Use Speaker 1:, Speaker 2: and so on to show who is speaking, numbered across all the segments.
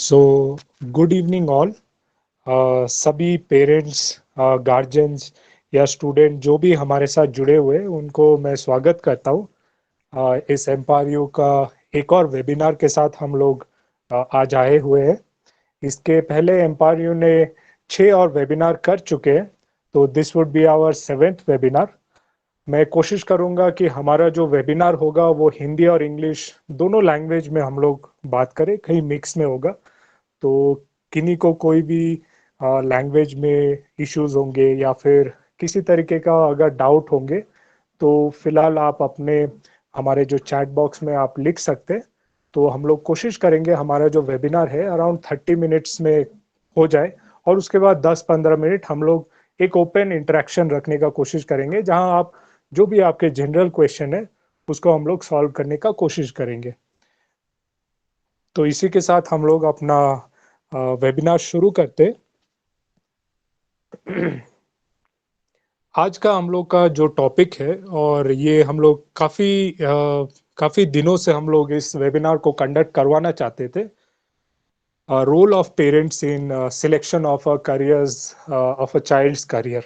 Speaker 1: So good evening all. सभी parents, guardians या student जो भी हमारे साथ जुड़े हुए हैं उनको मैं स्वागत करता हूँ। इस एम्पावर यू का एक और वेबिनार के साथ हम लोग आज आए हुए हैं। इसके पहले एम्पावर यू ने 6 और वेबिनार कर चुके हैं, तो this would be our 7th webinar. मैं कोशिश करूंगा कि हमारा जो वेबिनार होगा वो हिंदी और इंग्लिश दोनों लैंग्वेज में हम लोग बात करें, कहीं मिक्स में होगा। तो किन्हीं को कोई भी लैंग्वेज में इश्यूज होंगे या फिर किसी तरीके का अगर डाउट होंगे तो फिलहाल आप अपने हमारे जो चैट बॉक्स में आप लिख सकते हैं। तो हम लोग कोशिश करेंगे हमारा जो वेबिनार है अराउंड 30 मिनट्स में हो जाए, और उसके बाद 10-15 मिनट हम लोग एक ओपन इंटरेक्शन रखने का कोशिश करेंगे, जहां आप जो भी आपके जनरल क्वेश्चन है उसको हम लोग सॉल्व करने का कोशिश करेंगे। तो इसी के साथ हम लोग अपना वेबिनार शुरू करते। आज का हम लोग का जो टॉपिक है, और ये हम लोग काफी दिनों से हम लोग इस वेबिनार को कंडक्ट करवाना चाहते थे। Role of parents in selection of a careers of a child's career,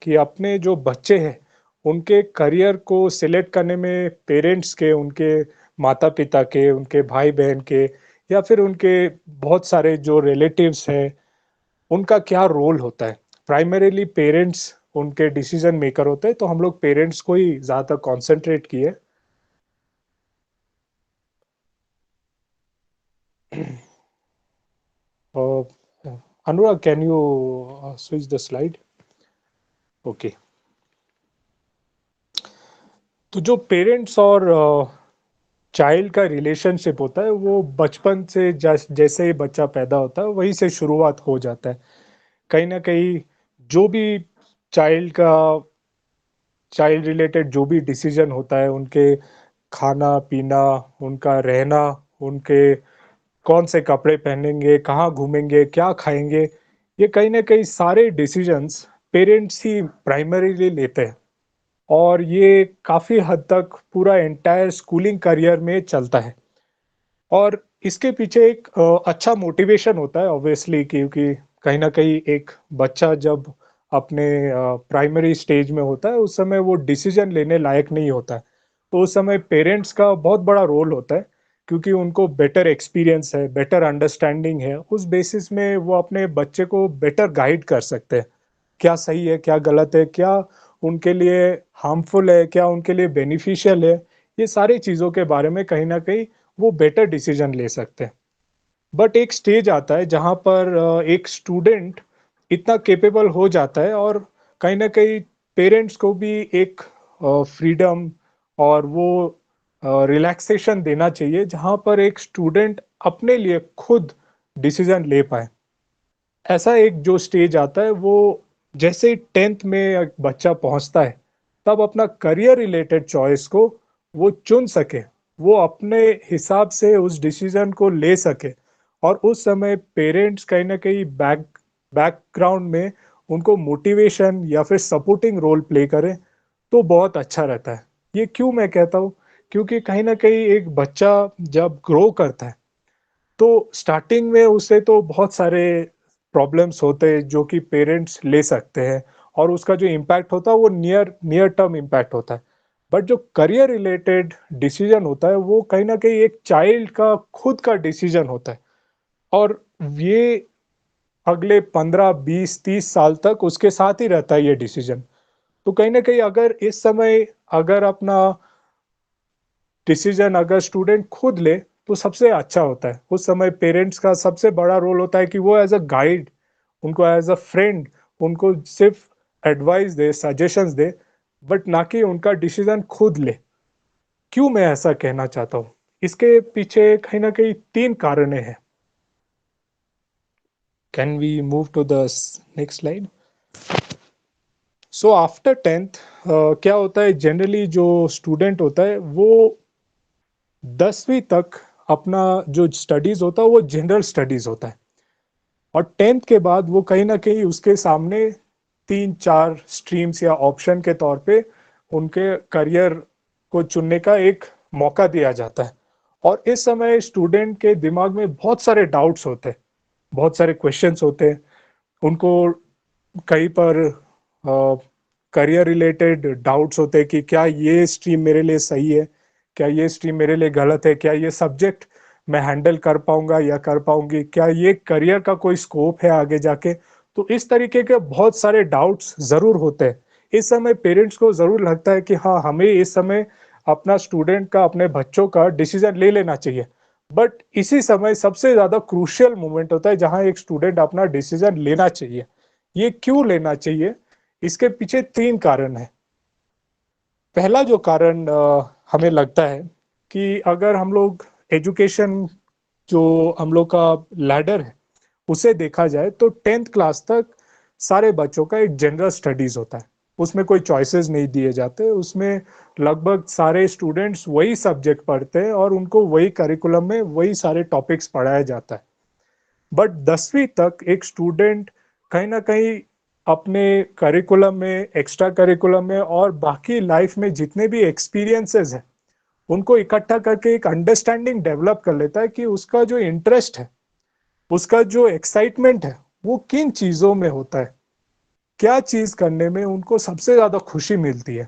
Speaker 1: कि अपने जो बच्चे हैं उनके करियर को सिलेक्ट करने में पेरेंट्स के, उनके माता पिता के, उनके भाई बहन के, या फिर उनके बहुत सारे जो रिलेटिव्स हैं उनका क्या रोल होता है। प्राइमरीली पेरेंट्स उनके डिसीजन मेकर होते हैं, तो हम लोग पेरेंट्स को ही ज्यादा कंसंट्रेट किए। और Anurag, can you switch the slide? Okay. तो जो पेरेंट्स और चाइल्ड का रिलेशनशिप होता है वो बचपन से जैसे ही बच्चा पैदा होता है वहीं से शुरुआत हो जाता है। कहीं ना कहीं जो भी चाइल्ड का चाइल्ड रिलेटेड जो भी डिसीजन होता है, उनके खाना पीना, उनका रहना, उनके कौन से कपड़े पहनेंगे, कहाँ घूमेंगे, क्या खाएंगे, ये कहीं ना कहीं सारे डिसीजंस पेरेंट्स ही प्राइमरीली लेते हैं। और ये काफी हद तक पूरा एंटायर स्कूलिंग करियर में चलता है। और इसके पीछे एक अच्छा मोटिवेशन होता है ऑब्वियसली, क्योंकि कहीं ना कहीं एक बच्चा जब अपने प्राइमरी स्टेज में होता है उस समय वो डिसीजन लेने लायक नहीं होता है। तो उस समय पेरेंट्स का बहुत बड़ा रोल होता है, क्योंकि उनको बेटर एक्सपीरियंस है, बेटर अंडरस्टैंडिंग है, उस बेसिस में वो अपने बच्चे को बेटर गाइड कर सकते हैं। क्या सही है, क्या गलत है, क्या उनके लिए हार्मफुल है, क्या उनके लिए बेनिफिशियल है, ये सारी चीज़ों के बारे में कहीं ना कहीं वो बेटर डिसीजन ले सकते हैं। बट एक स्टेज आता है जहाँ पर एक स्टूडेंट इतना केपेबल हो जाता है, और कहीं ना कहीं पेरेंट्स को भी एक फ्रीडम और वो रिलैक्सेशन देना चाहिए, जहाँ पर एक स्टूडेंट अपने लिए खुद डिसीजन ले पाए। ऐसा एक जो स्टेज आता है वो जैसे ही 10th में एक बच्चा पहुंचता है, तब अपना करियर रिलेटेड चॉइस को वो चुन सके, वो अपने हिसाब से उस डिसीजन को ले सके। और उस समय पेरेंट्स कहीं ना कहीं बैकग्राउंड में उनको मोटिवेशन या फिर सपोर्टिंग रोल प्ले करें, तो बहुत अच्छा रहता है। ये क्यों मैं कहता हूँ? क्योंकि कहीं ना कहीं एक बच्चा जब ग्रो करता है तो स्टार्टिंग में उसे तो बहुत सारे प्रॉब्लम्स होते हैं जो कि पेरेंट्स ले सकते हैं, और उसका जो इम्पैक्ट होता है वो नियर नियर टर्म इम्पैक्ट होता है। बट जो करियर रिलेटेड डिसीजन होता है वो कहीं ना कहीं एक चाइल्ड का खुद का डिसीजन होता है, और ये अगले 15-20-30 साल तक उसके साथ ही रहता है ये डिसीजन। तो कहीं ना कहीं अगर इस समय अगर अपना डिसीजन अगर स्टूडेंट खुद ले तो सबसे अच्छा होता है। उस समय पेरेंट्स का सबसे बड़ा रोल होता है कि वो एज अ गाइड, उनको एज अ फ्रेंड, उनको सिर्फ advice they, suggestions they, but ना कि उनका डिसीजन खुद ले। क्यों मैं ऐसा कहना चाहता हूँ? इसके पीछे कहीं ना कहीं 3 कारण हैं। Can we move to the next slide? So after 10th क्या होता है, जनरली जो स्टूडेंट होता है वो 10वीं तक अपना जो स्टडीज होता है वो जनरल स्टडीज होता है, और 10th के बाद वो कहीं ना कहीं उसके सामने 3-4 स्ट्रीम्स या ऑप्शन के तौर पे उनके करियर को चुनने का एक मौका दिया जाता है। और इस समय स्टूडेंट के दिमाग में बहुत सारे डाउट्स होते हैं, बहुत सारे क्वेश्चंस होते हैं। उनको कहीं पर करियर रिलेटेड डाउट्स होते हैं कि क्या ये स्ट्रीम मेरे लिए सही है, क्या ये स्ट्रीम मेरे लिए गलत है, क्या ये सब्जेक्ट मैं हैंडल कर पाऊंगा या कर पाऊंगी, क्या ये करियर का कोई स्कोप है आगे जाके। तो इस तरीके के बहुत सारे डाउट्स जरूर होते हैं। इस समय पेरेंट्स को जरूर लगता है कि हाँ, हमें इस समय अपना स्टूडेंट का, अपने बच्चों का डिसीजन ले लेना चाहिए। बट इसी समय सबसे ज्यादा क्रूशियल मोमेंट होता है जहां एक स्टूडेंट अपना डिसीजन लेना चाहिए। ये क्यों लेना चाहिए? इसके पीछे तीन कारण है। पहला जो कारण हमें लगता है कि अगर हम लोग एजुकेशन, जो हम लोग का लैडर है, उसे देखा जाए तो 10th क्लास तक सारे बच्चों का एक जनरल स्टडीज होता है। उसमें कोई चॉइसेस नहीं दिए जाते, उसमें लगभग सारे स्टूडेंट्स वही सब्जेक्ट पढ़ते हैं और उनको वही करिकुलम में वही सारे टॉपिक्स पढ़ाया जाता है। बट 10वीं तक एक स्टूडेंट कहीं ना कहीं अपने करिकुलम में, एक्स्ट्रा करिकुलम में और बाकी लाइफ में जितने भी एक्सपीरियंसेस हैं, उनको इकट्ठा करके एक अंडरस्टैंडिंग डेवलप कर लेता है कि उसका जो इंटरेस्ट है, उसका जो एक्साइटमेंट है, वो किन चीजों में होता है, क्या चीज करने में उनको सबसे ज्यादा खुशी मिलती है।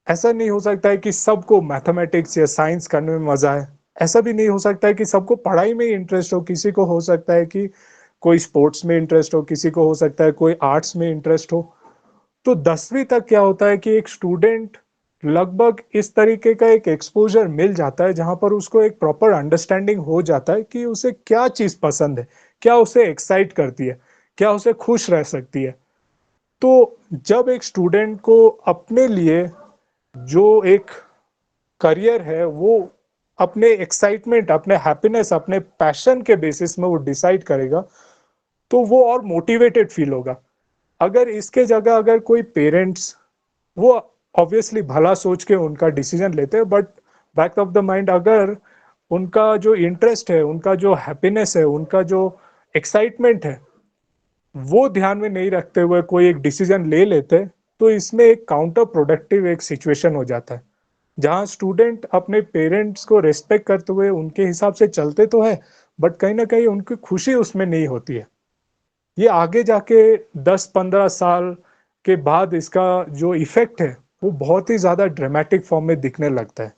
Speaker 1: ऐसा नहीं हो सकता है कि सबको मैथमेटिक्स या साइंस करने में मजा है। ऐसा भी नहीं हो सकता है कि सबको पढ़ाई में ही इंटरेस्ट हो। किसी को हो सकता है कि कोई स्पोर्ट्स में इंटरेस्ट हो, किसी को हो सकता है कोई आर्ट्स में इंटरेस्ट हो। तो 10वीं तक क्या होता है कि एक स्टूडेंट लगभग इस तरीके का एक एक्सपोजर मिल जाता है जहां पर उसको एक प्रॉपर अंडरस्टैंडिंग हो जाता है कि उसे क्या चीज पसंद है, क्या उसे एक्साइट करती है, क्या उसे खुश रह सकती है। तो जब एक स्टूडेंट को अपने लिए जो एक करियर है, वो अपने एक्साइटमेंट, अपने हैप्पीनेस, अपने पैशन के बेसिस में वो डिसाइड करेगा, तो वो और मोटिवेटेड फील होगा। अगर इसके जगह अगर कोई पेरेंट्स, वो ऑब्वियसली भला सोच के उनका डिसीजन लेते हैं, but back of the mind अगर उनका जो इंटरेस्ट है, उनका जो हैप्पीनेस है, उनका जो एक्साइटमेंट है, वो ध्यान में नहीं रखते हुए कोई एक डिसीजन ले लेते, तो इसमें एक काउंटर प्रोडक्टिव एक सिचुएशन हो जाता है जहां स्टूडेंट अपने पेरेंट्स को रेस्पेक्ट करते हुए उनके हिसाब से चलते तो है, बट कहीं ना कहीं उनकी खुशी उसमें नहीं होती है। ये आगे जाके 10-15 साल के बाद इसका जो इफेक्ट है, वो बहुत ही ज्यादा ड्रामेटिक फॉर्म में दिखने लगता है।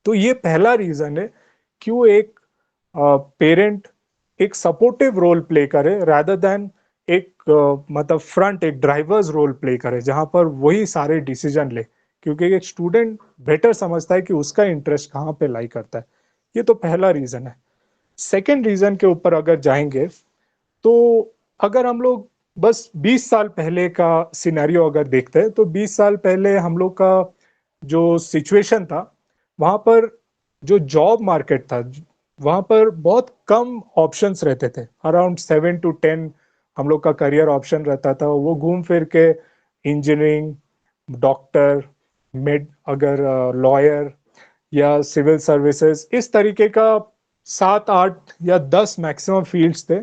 Speaker 1: तो ये पहला रीजन है क्यों एक पेरेंट एक सपोर्टिव रोल प्ले करे रादर देन एक मतलब फ्रंट, एक ड्राइवर्स रोल प्ले करे जहां पर वही सारे डिसीजन ले। क्योंकि एक स्टूडेंट बेटर समझता है कि उसका इंटरेस्ट कहाँ पे लाई करता है। ये तो पहला रीजन है। सेकेंड रीजन के ऊपर अगर जाएंगे, तो अगर हम लोग बस 20 साल पहले का सिनेरियो अगर देखते हैं, तो 20 साल पहले हम लोग का जो सिचुएशन था, वहां पर जो जॉब मार्केट था, वहां पर बहुत कम ऑप्शंस रहते थे। अराउंड 7 to 10 हम लोग का करियर ऑप्शन रहता था। वो घूम फिर के इंजीनियरिंग, डॉक्टर, मेड, अगर लॉयर या सिविल सर्विसेज, इस तरीके का 7, 8 या 10 मैक्सिमम फील्ड्स थे।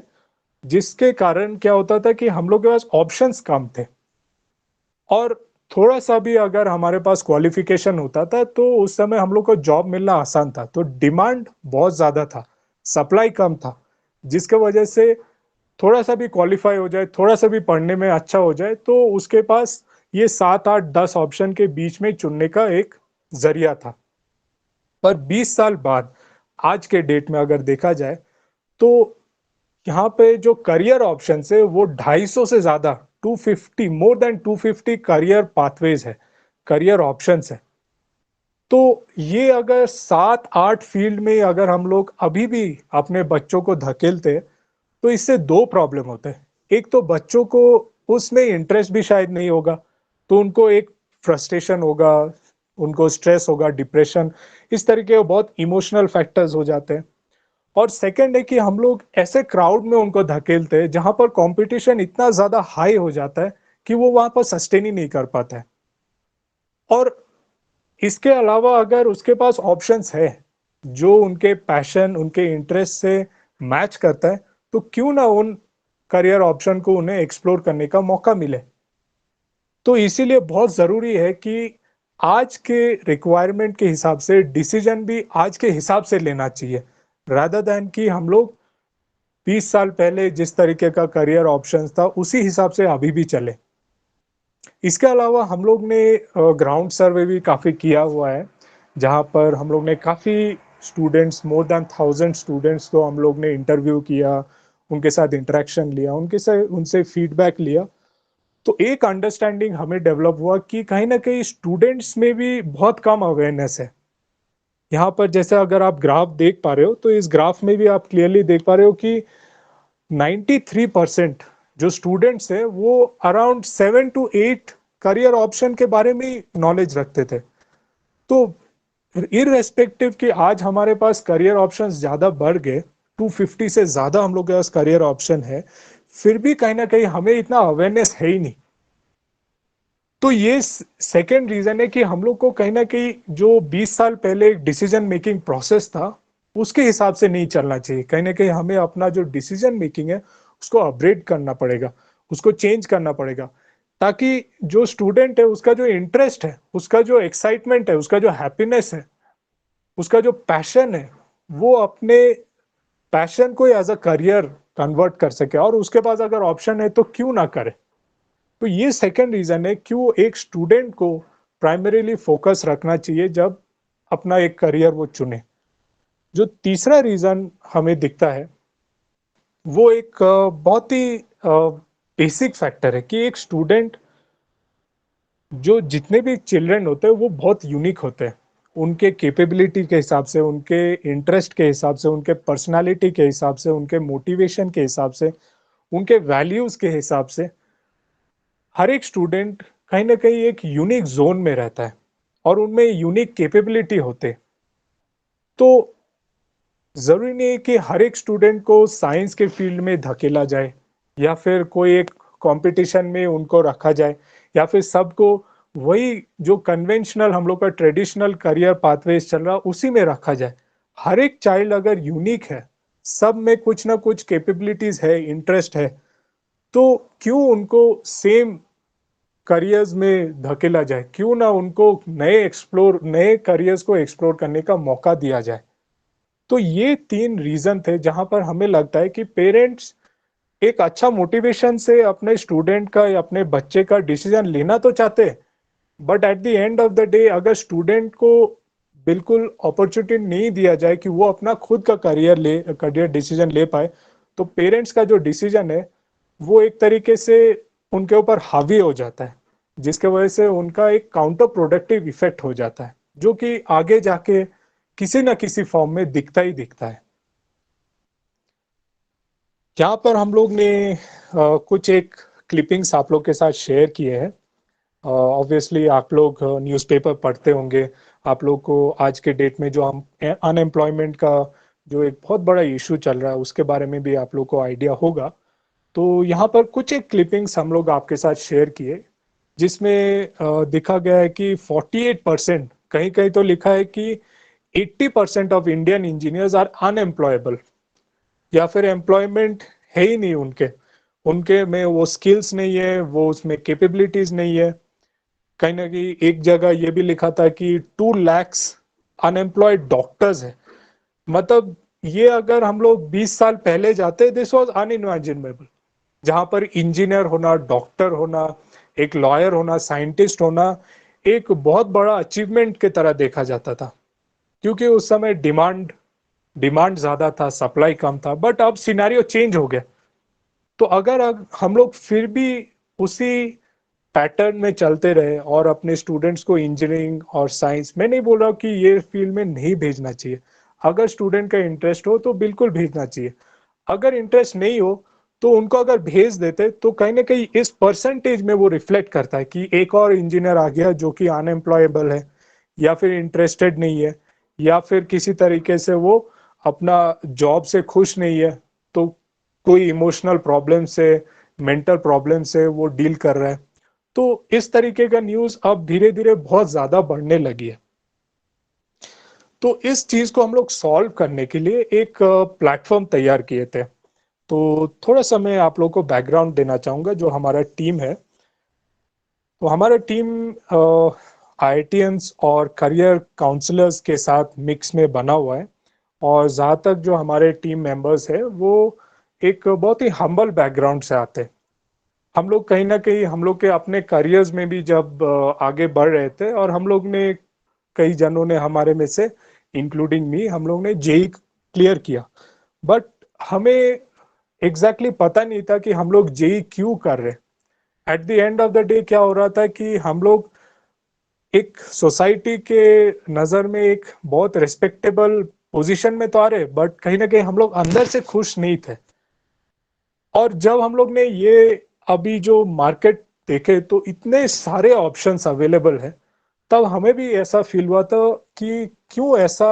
Speaker 1: जिसके कारण क्या होता था कि हम लोग के पास ऑप्शंस कम थे, और थोड़ा सा भी अगर हमारे पास क्वालिफिकेशन होता था तो उस समय हम लोग को जॉब मिलना आसान था। तो डिमांड बहुत ज्यादा था, सप्लाई कम था, जिसके वजह से थोड़ा सा भी क्वालिफाई हो जाए, थोड़ा सा भी पढ़ने में अच्छा हो जाए, तो उसके पास ये 7, 8, 10 ऑप्शन के बीच में चुनने का एक जरिया था। पर 20 साल बाद आज के डेट में अगर देखा जाए, तो यहाँ पे जो करियर ऑप्शन है वो 250 से ज्यादा, 250, मोर देन 250 करियर पाथवेज है, करियर ऑप्शंस है। तो ये अगर 7, 8 फील्ड में अगर हम लोग अभी भी अपने बच्चों को धकेलते, तो इससे दो प्रॉब्लम होते हैं। एक तो बच्चों को उसमें इंटरेस्ट भी शायद नहीं होगा, तो उनको एक फ्रस्ट्रेशन होगा, उनको स्ट्रेस होगा, डिप्रेशन, इस तरीके के बहुत इमोशनल फैक्टर्स हो जाते हैं। और सेकंड है कि हम लोग ऐसे क्राउड में उनको धकेलते हैं जहां पर कंपटीशन इतना ज्यादा हाई हो जाता है कि वो वहां पर सस्टेन ही नहीं कर पाता है। और इसके अलावा अगर उसके पास ऑप्शंस है जो उनके पैशन, उनके इंटरेस्ट से मैच करता है, तो क्यों ना उन करियर ऑप्शन को उन्हें एक्सप्लोर करने का मौका मिले। तो इसीलिए बहुत जरूरी है कि आज के रिक्वायरमेंट के हिसाब से डिसीजन भी आज के हिसाब से लेना चाहिए, रादर देन कि हम लोग 20 साल पहले जिस तरीके का करियर ऑप्शंस था उसी हिसाब से अभी भी चले। इसके अलावा हम लोग ने ग्राउंड सर्वे भी काफ़ी किया हुआ है, जहाँ पर हम लोग ने काफ़ी स्टूडेंट्स, मोर देन 1000 स्टूडेंट्स को हम लोग ने इंटरव्यू किया, उनके साथ इंटरेक्शन लिया, उनसे फीडबैक लिया। तो एक अंडरस्टैंडिंग हमें डेवलप हुआ कि कहीं न कहीं स्टूडेंट्स में भी बहुत कम अवेयरनेस है। यहाँ पर जैसे अगर आप ग्राफ देख पा रहे हो, तो इस ग्राफ में भी आप क्लियरली देख पा रहे हो कि 93% जो स्टूडेंट्स हैं, वो अराउंड 7 टू 8 करियर ऑप्शन के बारे में ही नॉलेज रखते थे। तो इर्रेस्पेक्टिव कि आज हमारे पास करियर ऑप्शंस ज़्यादा बढ़ गए, 250 से ज़्यादा हम लोग के पास करियर ऑप्शन है, फिर भी कहीं न कहीं हमें इतना अवेयरनेस है ही नहीं। तो ये सेकेंड रीजन है कि हम लोग को कहीं ना कहीं जो 20 साल पहले एक डिसीजन मेकिंग प्रोसेस था उसके हिसाब से नहीं चलना चाहिए। कहीं ना कहीं हमें अपना जो डिसीजन मेकिंग है उसको अपग्रेड करना पड़ेगा, उसको चेंज करना पड़ेगा, ताकि जो स्टूडेंट है उसका जो इंटरेस्ट है, उसका जो एक्साइटमेंट है, उसका जो हैप्पीनेस है, उसका जो पैशन है, वो अपने पैशन को एज अ करियर कन्वर्ट कर सके, और उसके पास अगर ऑप्शन है तो क्यों ना करे। तो ये सेकंड रीजन है क्यों एक स्टूडेंट को प्राइमरीली फोकस रखना चाहिए जब अपना एक करियर वो चुने। जो तीसरा रीजन हमें दिखता है वो एक बहुत ही बेसिक फैक्टर है कि एक स्टूडेंट, जो जितने भी चिल्ड्रन होते हैं वो बहुत यूनिक होते हैं, उनके कैपेबिलिटी के हिसाब से, उनके इंटरेस्ट के हिसाब से, उनके पर्सनालिटी के हिसाब से, उनके मोटिवेशन के हिसाब से, उनके वैल्यूज के हिसाब से हर एक स्टूडेंट कहीं ना कहीं एक यूनिक जोन में रहता है और उनमें यूनिक कैपेबिलिटी होते। तो जरूरी नहीं है कि हर एक स्टूडेंट को साइंस के फील्ड में धकेला जाए या फिर कोई एक कंपटीशन में उनको रखा जाए, या फिर सबको वही जो कन्वेंशनल हम लोग का ट्रेडिशनल करियर पाथवेज चल रहा उसी में रखा जाए। हर एक चाइल्ड अगर यूनिक है, सब में कुछ ना कुछ कैपेबिलिटीज है, इंटरेस्ट है, तो क्यों उनको सेम करियर्स में धकेला जाए, क्यों ना उनको नए करियर्स को एक्सप्लोर करने का मौका दिया जाए। तो ये तीन रीजन थे जहां पर हमें लगता है कि पेरेंट्स एक अच्छा मोटिवेशन से अपने स्टूडेंट का या अपने बच्चे का डिसीजन लेना तो चाहते हैं, but at the end of the day अगर स्टूडेंट को बिल्कुल अपॉर्चुनिटी नहीं दिया जाए कि वो अपना खुद का करियर डिसीजन ले पाए, तो पेरेंट्स का जो डिसीजन है वो एक तरीके से उनके ऊपर हावी हो जाता है, जिसके वजह से उनका एक काउंटर प्रोडक्टिव इफेक्ट हो जाता है, जो कि आगे जाके किसी ना किसी फॉर्म में दिखता ही दिखता है। यहाँ पर हम लोग ने कुछ एक क्लिपिंग्स आप लोग के साथ शेयर किए हैं। ऑब्वियसली आप लोग न्यूज़पेपर पढ़ते होंगे, आप लोग को आज के डेट में जो हम अनएम्प्लॉयमेंट का जो एक बहुत बड़ा इशू चल रहा है उसके बारे में भी आप लोग को आइडिया होगा। तो यहाँ पर कुछ एक क्लिपिंग्स हम लोग आपके साथ शेयर किए, जिसमें दिखा गया है कि 48%, कहीं कहीं तो लिखा है कि 80% of Indian engineers are unemployable, या फिर एम्प्लॉयमेंट है ही नहीं उनके उनके में वो स्किल्स नहीं है, वो उसमें कैपेबिलिटीज नहीं है। कहीं ना कहीं एक जगह ये भी लिखा था कि 2 lakhs अनएम्प्लॉयड डॉक्टर्स है। मतलब ये अगर हम लोग 20 साल पहले जाते, दिस वाज अनइमेजिनेबल, जहां पर इंजीनियर होना, डॉक्टर होना, एक लॉयर होना, साइंटिस्ट होना एक बहुत बड़ा अचीवमेंट की तरह देखा जाता था, क्योंकि उस समय डिमांड डिमांड ज्यादा था, सप्लाई कम था। बट अब सिनेरियो चेंज हो गया। तो अगर अब हम लोग फिर भी उसी पैटर्न में चलते रहे और अपने स्टूडेंट्स को इंजीनियरिंग और साइंस, मैं नहीं बोल रहा कि ये फील्ड में नहीं भेजना चाहिए, अगर स्टूडेंट का इंटरेस्ट हो तो बिल्कुल भेजना चाहिए। अगर इंटरेस्ट नहीं हो तो उनको अगर भेज देते तो कहीं ना कहीं इस परसेंटेज में वो रिफ्लेक्ट करता है कि एक और इंजीनियर आ गया जो कि अनएम्प्लॉयबल है, या फिर इंटरेस्टेड नहीं है, या फिर किसी तरीके से वो अपना जॉब से खुश नहीं है, तो कोई इमोशनल प्रॉब्लम से, मेंटल प्रॉब्लम से वो डील कर रहा है। तो इस तरीके का न्यूज अब धीरे धीरे बहुत ज्यादा बढ़ने लगी है। तो इस चीज को हम लोग सॉल्व करने के लिए एक प्लेटफॉर्म तैयार किए थे। तो थोड़ा सा मैं आप लोग को बैकग्राउंड देना चाहूंगा जो हमारा टीम है। तो हमारा टीम आईआईटियंस और करियर काउंसलर्स के साथ मिक्स में बना हुआ है। और ज़्यादातर जो हमारे टीम मेंबर्स हैं वो एक बहुत ही हम्बल बैकग्राउंड से आते हैं। हम लोग कहीं न कहीं हम लोग के अपने करियर्स में भी जब आगे बढ़ रहे थे और हम लोग ने कई जनों ने हमारे में से इंक्लूडिंग मी हम लोग ने जेई क्लियर किया। बट हमें एग्जैक्टली पता नहीं था कि हम लोग जेई क्यों कर रहे। At the end of the day क्या हो रहा था कि हम लोग एक सोसाइटी के नज़र में एक बहुत रिस्पेक्टेबल पोजीशन में तो आ रहे, बट कहीं ना कहीं हम लोग अंदर से खुश नहीं थे। और जब हम लोग ने ये अभी जो मार्केट देखे तो इतने सारे ऑप्शंस अवेलेबल हैं, तब हमें भी ऐसा फील हुआ था कि क्यों ऐसा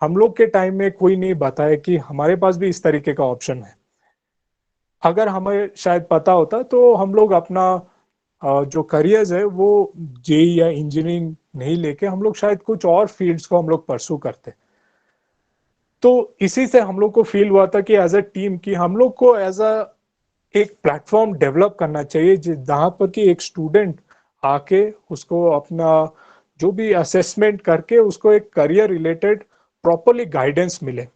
Speaker 1: हम लोग के टाइम में कोई नहीं बताया कि हमारे पास भी इस तरीके का ऑप्शन है। अगर हमें शायद पता होता तो हम लोग अपना जो करियर्स है वो जेई या इंजीनियरिंग नहीं लेके हम लोग शायद कुछ और फील्ड्स को हम लोग परसू करते। तो इसी से हम लोग को फील हुआ था कि एज अ टीम कि हम लोग को एज अ एक प्लेटफॉर्म डेवलप करना चाहिए जहाँ पर कि एक स्टूडेंट आके उसको अपना जो भी असेसमेंट करके उसको एक करियर रिलेटेड प्रॉपरली गाइडेंस मिले।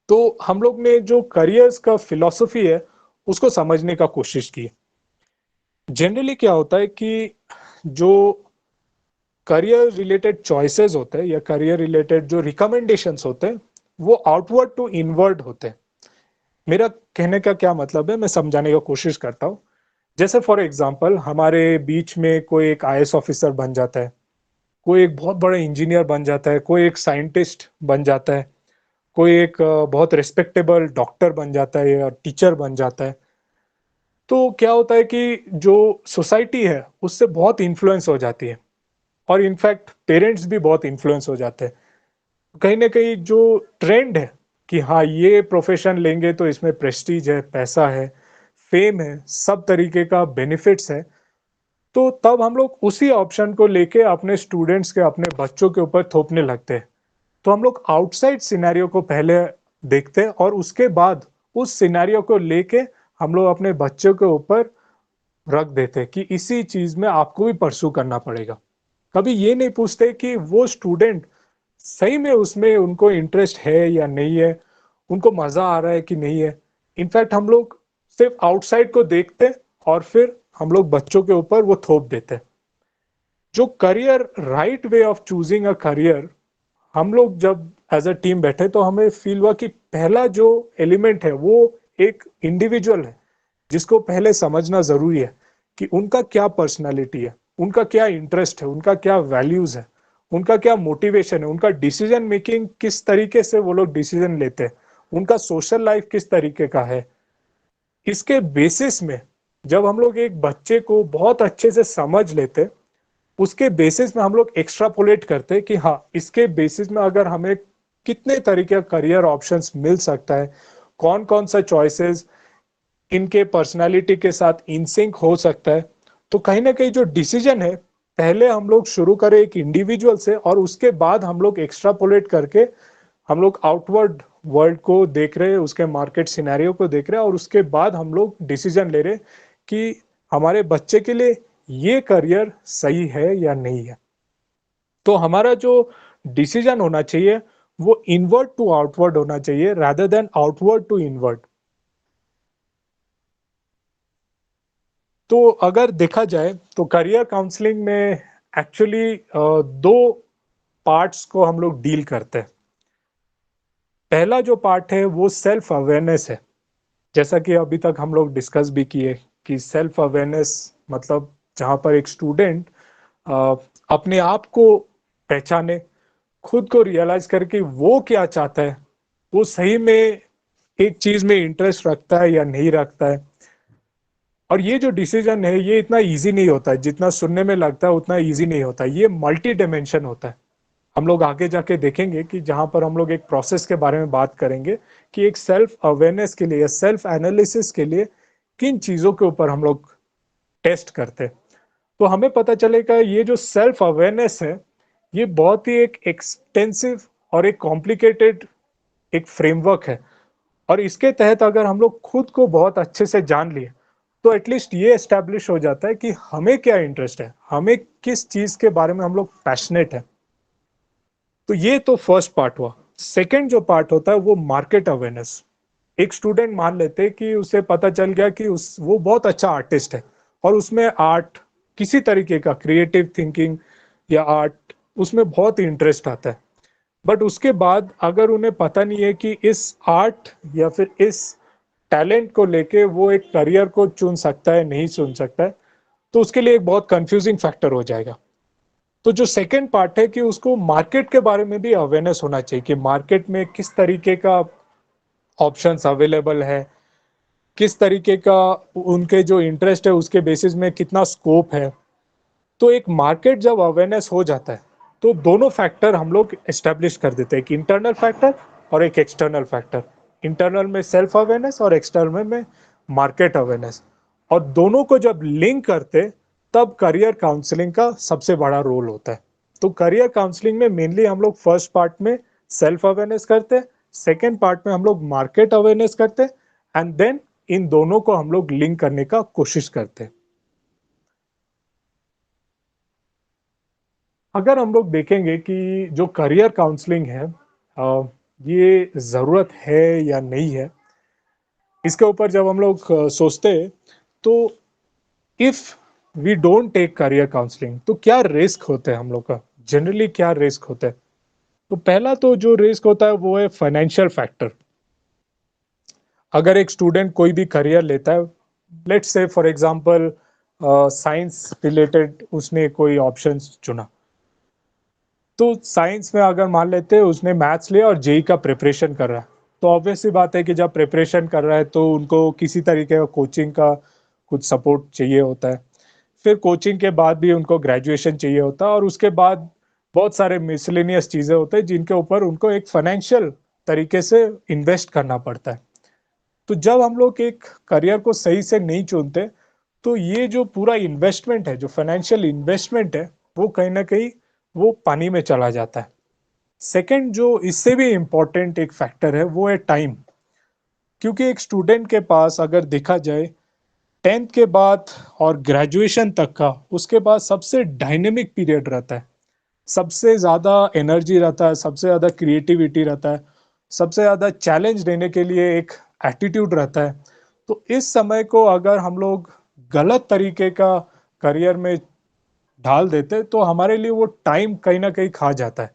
Speaker 1: तो हम लोग ने जो करियर्स का फिलॉसफी है उसको समझने का कोशिश की। जनरली क्या होता है कि जो करियर रिलेटेड चॉइसेस होते हैं या करियर रिलेटेड जो रिकमेंडेशंस होते हैं वो आउटवर्ड टू इनवर्ड होते हैं। मेरा कहने का क्या मतलब है, मैं समझाने का कोशिश करता हूँ। जैसे फॉर एग्जांपल हमारे बीच में कोई एक आईएएस ऑफिसर बन जाता है, कोई एक बहुत बड़ा इंजीनियर बन जाता है, कोई एक साइंटिस्ट बन जाता है, कोई एक बहुत रिस्पेक्टेबल डॉक्टर बन जाता है या टीचर बन जाता है। तो क्या होता है कि जो सोसाइटी है उससे बहुत इन्फ्लुएंस हो जाती है और इनफैक्ट पेरेंट्स भी बहुत इन्फ्लुएंस हो जाते हैं। कहीं ना कहीं जो ट्रेंड है कि हाँ ये प्रोफेशन लेंगे तो इसमें प्रेस्टीज है, पैसा है, फेम है, सब तरीके का बेनिफिट्स है। तो तब हम लोग उसी ऑप्शन को लेके अपने स्टूडेंट्स के अपने बच्चों के ऊपर थोपने लगते हैं। तो हम लोग आउटसाइड सिनेरियो को पहले देखते हैं और उसके बाद उस सिनेरियो को लेके हम लोग अपने बच्चों के ऊपर रख देते हैं कि इसी चीज में आपको भी परसू करना पड़ेगा। कभी ये नहीं पूछते कि वो स्टूडेंट सही में उसमें उनको इंटरेस्ट है या नहीं है, उनको मजा आ रहा है कि नहीं है। इनफैक्ट हम लोग सिर्फ आउटसाइड को देखते हैं और फिर हम लोग बच्चों के ऊपर वो थोप देते हैं। जो career right way of choosing a career, हम लोग जब एज अ टीम बैठे तो हमें फील हुआ कि पहला जो एलिमेंट है वो एक इंडिविजुअल है जिसको पहले समझना जरूरी है कि उनका क्या पर्सनालिटी है, उनका क्या इंटरेस्ट है, उनका क्या वैल्यूज है, उनका क्या मोटिवेशन है, उनका डिसीजन मेकिंग किस तरीके से वो लोग डिसीजन लेते हैं, उनका सोशल लाइफ किस तरीके का है। इसके बेसिस में जब हम लोग एक बच्चे को बहुत अच्छे से समझ लेते, उसके बेसिस में हम लोग एक्स्ट्रापोलेट करते हैं कि हाँ इसके बेसिस में अगर हमें कितने तरीके का करियर ऑप्शंस मिल सकता है, कौन कौन सा चॉइसेस इनके पर्सनालिटी के साथ इनसिंक हो सकता है। तो कहीं ना कहीं जो डिसीजन है पहले हम लोग शुरू करें एक इंडिविजुअल से और उसके बाद हम लोग एक्स्ट्रापोलेट करके हम लोग आउटवर्ड वर्ल्ड को देख रहे हैं, उसके मार्केट सिनेरियो को देख रहे हैं और उसके बाद हम लोग डिसीजन ले रहे हैं कि हमारे बच्चे के लिए ये करियर सही है या नहीं है। तो हमारा जो डिसीजन होना चाहिए वो इनवर्ड टू आउटवर्ड होना चाहिए rather than outward to inward. तो अगर देखा जाए तो करियर काउंसलिंग में एक्चुअली दो पार्ट्स को हम लोग डील करते हैं। पहला जो पार्ट है वो सेल्फ अवेयरनेस है। जैसा कि अभी तक हम लोग डिस्कस भी किए कि सेल्फ अवेयरनेस मतलब जहाँ पर एक स्टूडेंट अपने आप को पहचाने, खुद को रियलाइज करके वो क्या चाहता है, वो सही में एक चीज में इंटरेस्ट रखता है या नहीं रखता है। और ये जो डिसीजन है ये इतना इजी नहीं होता है, जितना सुनने में लगता है उतना इजी नहीं होता है, ये मल्टी डायमेंशन होता है। हम लोग आगे जाके देखेंगे कि जहां पर हम लोग एक प्रोसेस के बारे में बात करेंगे कि एक सेल्फ अवेयरनेस के लिए या सेल्फ एनालिसिस के लिए किन चीजों के ऊपर हम लोग टेस्ट करते हैं। तो हमें पता चलेगा ये जो सेल्फ अवेयरनेस है ये बहुत ही एक एक्सटेंसिव और एक कॉम्प्लिकेटेड एक फ्रेमवर्क है। और इसके तहत अगर हम लोग खुद को बहुत अच्छे से जान लिए तो एटलीस्ट ये एस्टैब्लिश हो जाता है कि हमें क्या इंटरेस्ट है, हमें किस चीज के बारे में हम लोग पैशनेट है। तो ये तो फर्स्ट पार्ट हुआ। सेकंड जो पार्ट होता है वो मार्केट अवेयरनेस। एक स्टूडेंट मान लेते कि उसे पता चल गया कि उस वो बहुत अच्छा आर्टिस्ट है और उसमें आर्ट, किसी तरीके का क्रिएटिव थिंकिंग या आर्ट, उसमें बहुत इंटरेस्ट आता है। बट उसके बाद अगर उन्हें पता नहीं है कि इस आर्ट या फिर इस टैलेंट को लेके वो एक करियर को चुन सकता है नहीं चुन सकता है, तो उसके लिए एक बहुत कंफ्यूजिंग फैक्टर हो जाएगा। तो जो सेकंड पार्ट है कि उसको मार्केट के बारे में भी अवेयरनेस होना चाहिए कि मार्केट में किस तरीके का ऑप्शंस अवेलेबल है, किस तरीके का उनके जो इंटरेस्ट है उसके बेसिस में कितना स्कोप है। तो एक मार्केट जब अवेयरनेस हो जाता है तो दोनों फैक्टर हम लोग एस्टेब्लिश कर देते हैं, एक इंटरनल फैक्टर और एक एक्सटर्नल फैक्टर। इंटरनल में सेल्फ अवेयरनेस और एक्सटर्नल में मार्केट अवेयरनेस। और दोनों को जब लिंक करते तब करियर काउंसलिंग का सबसे बड़ा रोल होता है। तो करियर काउंसलिंग में मेनली हम लोग फर्स्ट पार्ट में सेल्फ अवेयरनेस करते हैं, सेकेंड पार्ट में हम लोग मार्केट अवेयरनेस करते हैं एंड देन इन दोनों को हम लोग लिंक करने का कोशिश करते हैं। अगर हम लोग देखेंगे कि जो करियर काउंसलिंग है ये ज़रूरत है या नहीं है, इसके ऊपर जब हम लोग सोचते हैं तो if we don't take career counselling तो क्या रिस्क होते हैं हम लोग का, जनरली क्या रिस्क होता है। तो पहला तो जो रिस्क होता है वो है फाइनेंशियल फैक्टर। अगर एक स्टूडेंट कोई भी करियर लेता है, let's say for example science related उसने कोई ऑप्शंस चुना, तो साइंस में अगर मान लेते हैं उसने मैथ्स लिया और जेई का प्रिपरेशन कर रहा है, तो ऑब्वियस सी बात है कि जब प्रिपरेशन कर रहा है तो उनको किसी तरीके का कोचिंग का कुछ सपोर्ट चाहिए होता है। फिर कोचिंग के बाद भी उनको ग्रेजुएशन चाहिए होता है और उसके बाद बहुत सारे मिसलेनियस चीजें होते हैं जिनके ऊपर उनको एक फाइनेंशियल तरीके से इन्वेस्ट करना पड़ता है। तो जब हम लोग एक करियर को सही से नहीं चुनते तो ये जो पूरा इन्वेस्टमेंट है, जो फाइनेंशियल इन्वेस्टमेंट है, वो कहीं ना कहीं वो पानी में चला जाता है। सेकंड जो इससे भी इम्पोर्टेंट एक फैक्टर है वो है टाइम। क्योंकि एक स्टूडेंट के पास अगर देखा जाए टेंथ के बाद और ग्रेजुएशन तक का, उसके बाद सबसे डायनेमिक पीरियड रहता है, सबसे ज़्यादा एनर्जी रहता है, सबसे ज़्यादा क्रिएटिविटी रहता है, सबसे ज़्यादा चैलेंज लेने के लिए एक एटीट्यूड रहता है। तो इस समय को अगर हम लोग गलत तरीके का करियर में ढाल देते तो हमारे लिए वो टाइम कहीं ना कहीं खा जाता है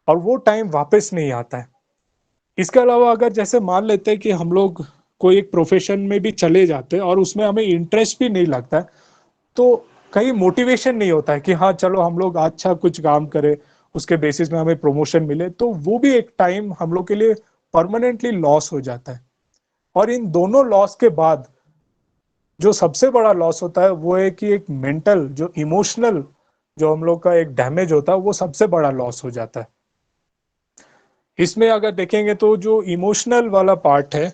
Speaker 1: और वो टाइम वापस नहीं आता है। इसके अलावा अगर जैसे मान लेते हैं कि हम लोग कोई एक प्रोफेशन में भी चले जाते हैं और उसमें हमें इंटरेस्ट भी नहीं लगता है, तो कहीं मोटिवेशन नहीं होता है कि हाँ चलो हम लोग अच्छा कुछ काम करें, उसके बेसिस में हमें प्रमोशन मिले, तो वो भी एक टाइम हम लोग के लिए परमानेंटली लॉस हो जाता है। और इन दोनों लॉस के बाद जो सबसे बड़ा लॉस होता है वो है कि एक मेंटल जो इमोशनल जो हम लोग का एक डैमेज होता है वो सबसे बड़ा लॉस हो जाता है। इसमें अगर देखेंगे तो जो इमोशनल वाला पार्ट है।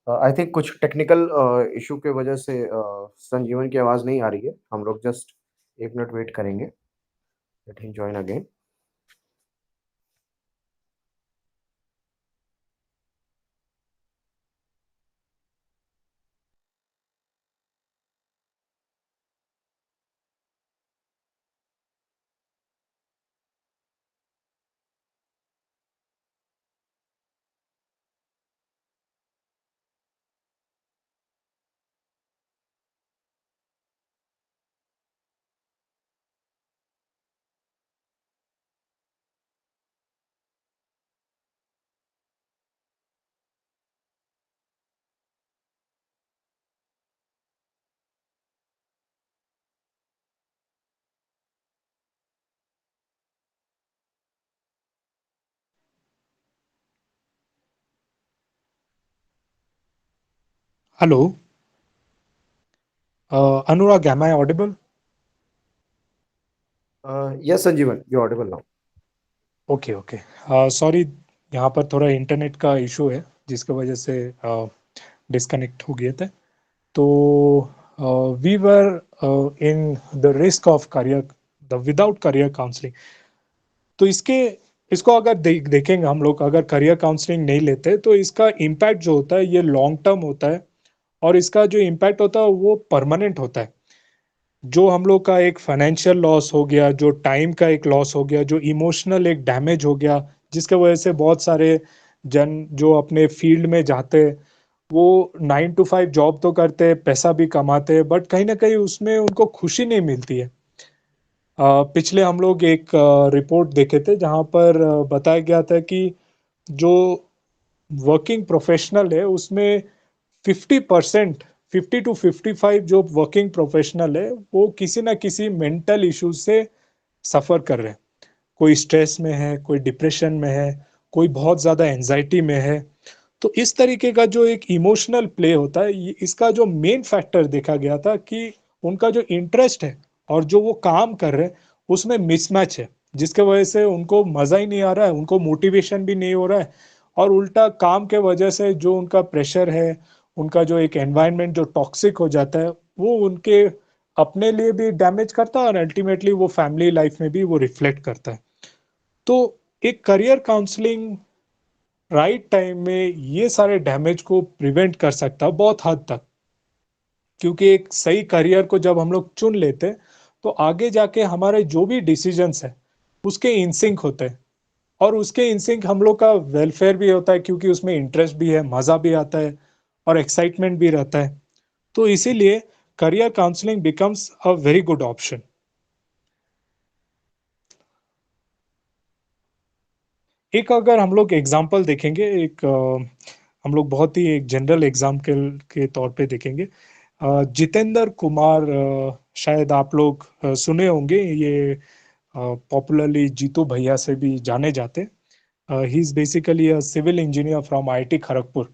Speaker 2: आई थिंक कुछ टेक्निकल इशू के वजह से संजीवन की आवाज़ नहीं आ रही है। हम लोग जस्ट 1 मिनट वेट करेंगे। Let him join again.
Speaker 1: Hello, Anurag, am I audible?
Speaker 2: Yes, Sanjeevan, you're audible now.
Speaker 1: Okay, okay. Sorry, यहाँ पर थोड़ा इंटरनेट का इशू है जिसकी वजह से डिस्कनेक्ट हो गए थे। तो we were in the risk of career, the without career counselling. तो इसको अगर देखेंगे हम लोग, अगर करियर काउंसलिंग नहीं लेते तो इसका इम्पैक्ट जो होता है ये लॉन्ग टर्म होता है, और इसका जो इम्पैक्ट होता है वो परमानेंट होता है। जो हम लोग का एक फाइनेंशियल लॉस हो गया, जो टाइम का एक लॉस हो गया, जो इमोशनल एक डैमेज हो गया, जिसके वजह से बहुत सारे जन जो अपने फील्ड में जाते हैं, वो 9 to 5 जॉब तो करते हैं, पैसा भी कमाते हैं, बट कहीं ना कहीं उसमें उनको खुशी नहीं मिलती है। पिछले हम लोग एक रिपोर्ट देखे थे जहां पर बताया गया था कि जो वर्किंग प्रोफेशनल है उसमें 50%, 50 to 55 जो वर्किंग प्रोफेशनल है वो किसी ना किसी मेंटल इश्यूज से सफर कर रहे हैं। कोई स्ट्रेस में है, कोई डिप्रेशन में है, कोई बहुत ज्यादा एंजाइटी में है। तो इस तरीके का जो एक इमोशनल प्ले होता है, इसका जो मेन फैक्टर देखा गया था कि उनका जो इंटरेस्ट है और जो वो काम कर रहे हैं उसमें मिसमैच है, जिसके वजह से उनको मजा ही नहीं आ रहा है, उनको मोटिवेशन भी नहीं हो रहा है, और उल्टा काम के वजह से जो उनका प्रेशर है, उनका जो एक एनवायरनमेंट जो टॉक्सिक हो जाता है, वो उनके अपने लिए भी डैमेज करता है और अल्टीमेटली वो फैमिली लाइफ में भी वो रिफ्लेक्ट करता है। तो एक करियर काउंसलिंग राइट टाइम में ये सारे डैमेज को प्रिवेंट कर सकता है बहुत हद तक। क्योंकि एक सही करियर को जब हम लोग चुन लेते हैं तो आगे जाके हमारे जो भी डिसीजंस है उसके इनसिंक होते हैं, और उसके इनसिंक हम लोग का वेलफेयर भी होता है, क्योंकि उसमें इंटरेस्ट भी है, मजा भी आता है और एक्साइटमेंट भी रहता है। तो इसीलिए career counselling becomes a very good option. एक अगर हम लोग एग्जांपल देखेंगे, एक हम लोग बहुत ही एक जनरल एग्जाम्पल के तौर पे देखेंगे। जितेंद्र कुमार, शायद आप लोग सुने होंगे, ये पॉपुलरली जीतू भैया से भी जाने जाते। He is basically a civil engineer from IIT Kharagpur.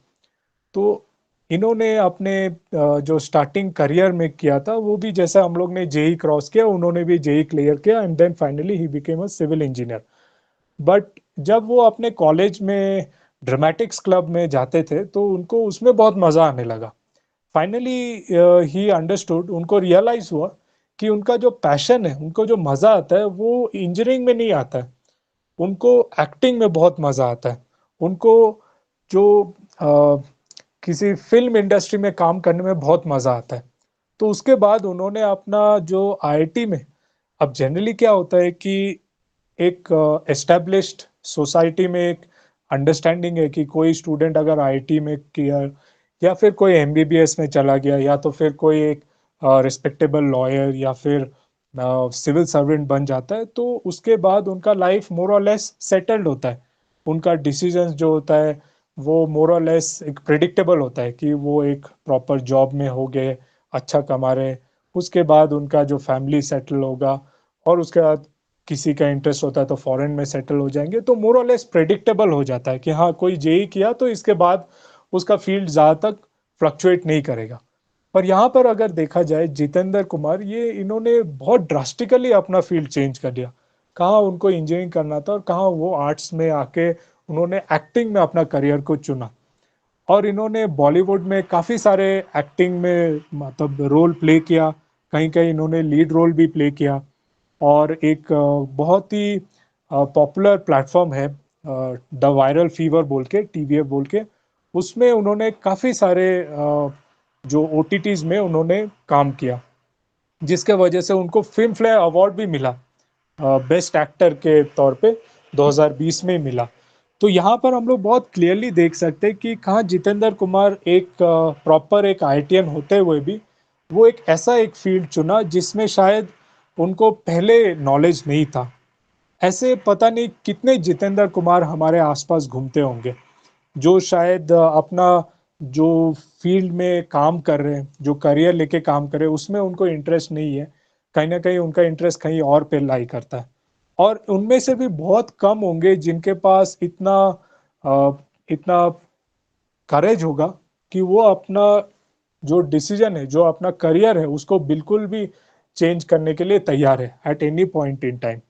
Speaker 1: तो इन्होंने अपने जो स्टार्टिंग करियर में किया था वो भी जैसा हम लोग ने जेई क्रॉस किया, उन्होंने भी जेई क्लियर किया, and then finally he became a civil engineer. But जब वो अपने कॉलेज में ड्रामेटिक्स क्लब में जाते थे तो उनको उसमें बहुत मजा आने लगा। फाइनली ही अंडरस्टूड, उनको रियलाइज हुआ कि उनका जो पैशन है, उनको जो मजा आता है वो इंजीनियरिंग में नहीं आता है। उनको एक्टिंग में बहुत मजा आता है। उनको जो अ, किसी फिल्म इंडस्ट्री में काम करने में बहुत मजा आता है। तो उसके बाद उन्होंने अपना जो आईआईटी में, अब जनरली क्या होता है कि एक एस्टेब्लिश्ड सोसाइटी में एक अंडरस्टैंडिंग है कि कोई स्टूडेंट अगर आईआईटी में किया या फिर कोई एमबीबीएस में चला गया या तो फिर कोई एक रिस्पेक्टेबल लॉयर या फिर सिविल सर्वेंट बन जाता है तो उसके बाद उनका लाइफ मोर और लेस सेटल्ड होता है। उनका डिसीजंस जो होता है वो मोर और लेस एक प्रिडिक्टेबल होता है कि वो एक प्रॉपर जॉब में हो गए, अच्छा कमा रहे। उसके बाद उनका जो फैमिली सेटल होगा, और उसके बाद किसी का इंटरेस्ट होता है तो फॉरेन में सेटल हो जाएंगे। तो मोर और लेस प्रेडिक्टेबल हो जाता है कि हाँ, कोई जेई किया तो इसके बाद उसका फील्ड ज्यादा तक फ्लक्चुएट नहीं करेगा। पर यहाँ पर अगर देखा जाए, जितेंद्र कुमार, ये इन्होंने बहुत ड्रास्टिकली अपना फील्ड चेंज कर दिया। कहाँ उनको इंजीनियरिंग करना था और कहाँ वो आर्ट्स में आके उन्होंने एक्टिंग में अपना करियर को चुना। और इन्होंने बॉलीवुड में काफी सारे एक्टिंग में मतलब रोल प्ले किया, कहीं कहीं इन्होंने लीड रोल भी प्ले किया। और एक बहुत ही पॉपुलर प्लेटफॉर्म है द वायरल फीवर बोल के, टीवीएफ बोल के, उसमें उन्होंने काफ़ी सारे जो ओटीटीज में उन्होंने काम किया, जिसके वजह से उनको फिल्म फेयर अवार्ड भी मिला, बेस्ट एक्टर के तौर पे 2020 में मिला। तो यहाँ पर हम लोग बहुत क्लियरली देख सकते हैं कि कहाँ जितेंद्र कुमार एक प्रॉपर एक आईआईटीएन होते हुए भी वो एक ऐसा एक फील्ड चुना जिसमें शायद उनको पहले नॉलेज नहीं था। ऐसे पता नहीं कितने जितेंद्र कुमार हमारे आसपास घूमते होंगे जो शायद अपना जो फील्ड में काम कर रहे हैं, जो करियर लेके काम कर रहे हैं, उसमें उनको इंटरेस्ट नहीं है। कहीं ना कहीं उनका इंटरेस्ट कहीं और पे लाई करता है। और उनमें से भी बहुत कम होंगे जिनके पास इतना करेज होगा कि वो अपना जो डिसीजन है, जो अपना करियर है, उसको बिल्कुल भी चेंज करने के लिए तैयार है at any point in time.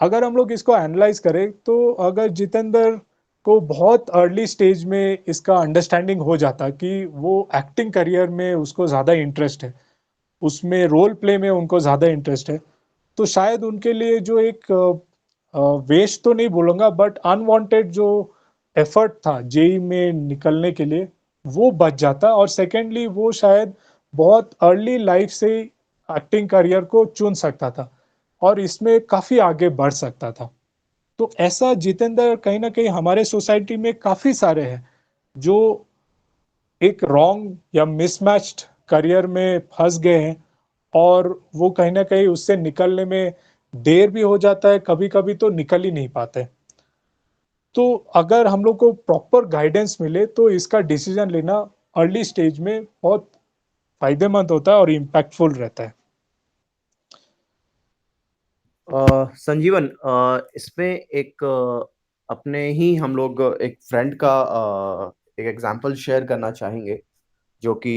Speaker 1: अगर हम लोग इसको एनालाइज करें तो अगर जितेंद्र को बहुत अर्ली स्टेज में इसका अंडरस्टैंडिंग हो जाता कि वो एक्टिंग करियर में उसको ज़्यादा इंटरेस्ट है, उसमें रोल प्ले में उनको ज़्यादा इंटरेस्ट है, तो शायद उनके लिए जो एक वेस्ट तो नहीं बोलूँगा बट अनवांटेड जो एफर्ट था जेई में निकलने के लिए, वो बच जाता। और सेकेंडली वो शायद बहुत अर्ली लाइफ से एक्टिंग करियर को चुन सकता था और इसमें काफ़ी आगे बढ़ सकता था। तो ऐसा जितेंद्र कहीं ना कहीं हमारे सोसाइटी में काफ़ी सारे हैं जो एक रॉन्ग या मिसमैच्ड करियर में फंस गए हैं और वो कहीं ना कहीं उससे निकलने में देर भी हो जाता है, कभी कभी तो निकल ही नहीं पाते। तो अगर हम लोग को प्रॉपर गाइडेंस मिले तो इसका डिसीजन लेना अर्ली स्टेज में बहुत फायदेमंद होता है और इम्पैक्टफुल रहता है।
Speaker 2: संजीवन, इसमें एक अपने ही हम लोग एक फ्रेंड का एक एग्जांपल शेयर करना चाहेंगे, जो कि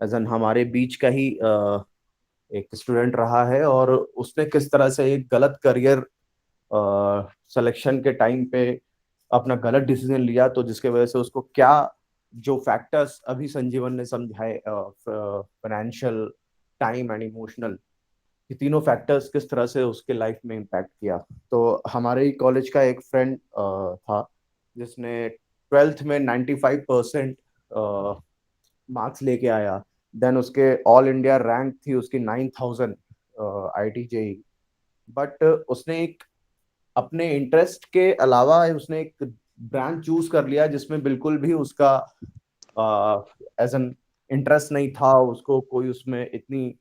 Speaker 2: एज एन हमारे बीच का ही एक स्टूडेंट रहा है, और उसने किस तरह से एक गलत करियर सिलेक्शन के टाइम पे अपना गलत डिसीजन लिया, तो जिसके वजह से उसको क्या जो फैक्टर्स अभी संजीवन ने समझाए, फाइनेंशियल, टाइम एंड इमोशनल, ये तीनों फैक्टर्स किस तरह से उसके लाइफ में इम्पैक्ट किया। तो हमारे ही कॉलेज का एक फ्रेंड था जिसने ट्वेल्थ में 95% मार्क्स लेके आया। देन उसके ऑल इंडिया रैंक थी उसकी 9000 आईटी जेई। बट उसने एक अपने इंटरेस्ट के अलावा उसने एक ब्रांच चूज कर लिया जिसमें बिल्कुल भी उसका एज एन इंटरेस्ट नहीं था। उसको कोई उसमें इतनी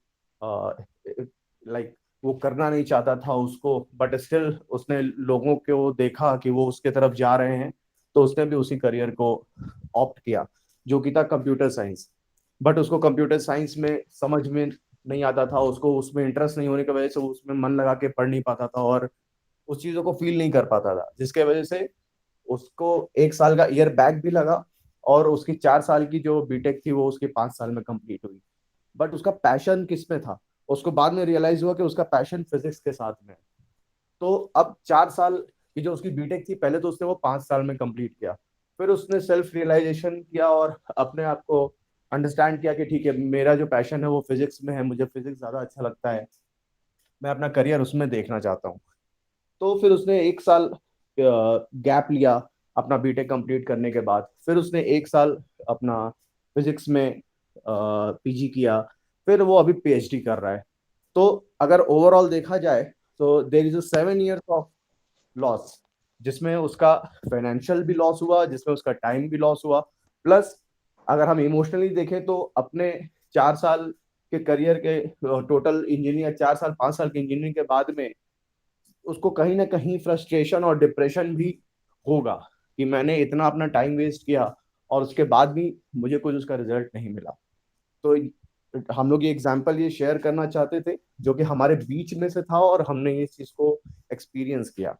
Speaker 2: लाइक वो करना नहीं चाहता था उसको, बट स्टिल उसने लोगों को देखा कि वो उसके तरफ जा रहे हैं, तो उसने भी उसी करियर को ऑप्ट किया, जो कि था कंप्यूटर साइंस। बट उसको कंप्यूटर साइंस में समझ में नहीं आता था, उसको उसमें इंटरेस्ट नहीं होने की वजह से वो उसमें मन लगा के पढ़ नहीं पाता था और उस चीजों को फील नहीं कर पाता था, जिसके वजह से उसको 1 साल का ईयर बैक भी लगा, और उसकी 4 साल की जो बीटेक थी वो उसकी 5 साल में कंप्लीट हुई। बट उसका पैशन किस में था, उसको बाद में रियलाइज हुआ कि उसका पैशन फिजिक्स के साथ में है। तो अब 4 साल की जो उसकी बीटेक थी, पहले तो उसने वो 5 साल में कंप्लीट किया। फिर उसने सेल्फ रियलाइजेशन किया और अपने आप को अंडरस्टैंड किया कि ठीक है, मेरा जो पैशन है वो फिजिक्स में है, मुझे फिजिक्स ज्यादा अच्छा लगता है, मैं अपना करियर उसमें देखना चाहता हूँ। तो फिर उसने 1 साल गैप लिया अपना बीटेक कंप्लीट करने के बाद। फिर उसने 1 साल अपना फिजिक्स में पीजी किया। फिर वो अभी पीएचडी कर रहा है। तो अगर ओवरऑल देखा जाए तो there is 7 years of loss, जिसमें उसका फाइनेंशियल भी लॉस हुआ, जिसमें उसका टाइम भी लॉस हुआ, प्लस अगर हम इमोशनली देखें तो अपने 4 साल के करियर के टोटल इंजीनियर 4 साल 5 साल के इंजीनियरिंग के बाद में उसको कहीं ना कहीं फ्रस्ट्रेशन और डिप्रेशन भी होगा कि मैंने इतना अपना टाइम वेस्ट किया और उसके बाद भी मुझे कुछ उसका रिजल्ट नहीं मिला। तो हम लोग ये एग्जाम्पल ये शेयर करना चाहते थे, जो कि हमारे बीच में से था और हमने इस चीज को एक्सपीरियंस किया।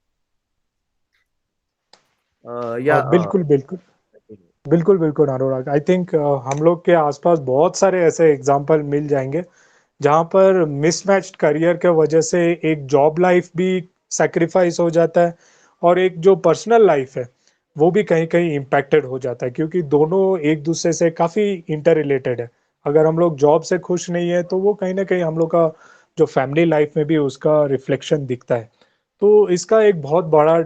Speaker 2: या
Speaker 1: बिल्कुल बिल्कुल। बिल्कुल बिल्कुल अनुराग, आई थिंक हम लोग के आसपास बहुत सारे ऐसे एग्जाम्पल मिल जाएंगे जहाँ पर मिसमैच्ड करियर के वजह से एक जॉब लाइफ भी सेक्रीफाइस हो जाता है और एक जो पर्सनल लाइफ है वो भी कहीं कहीं इम्पैक्टेड हो जाता है, क्योंकि दोनों एक दूसरे से काफ़ी इंटर रिलेटेड है। अगर हम लोग जॉब से खुश नहीं है तो वो कहीं ना कहीं हम लोग का जो फैमिली लाइफ में भी उसका रिफ्लेक्शन दिखता है। तो इसका एक बहुत बड़ा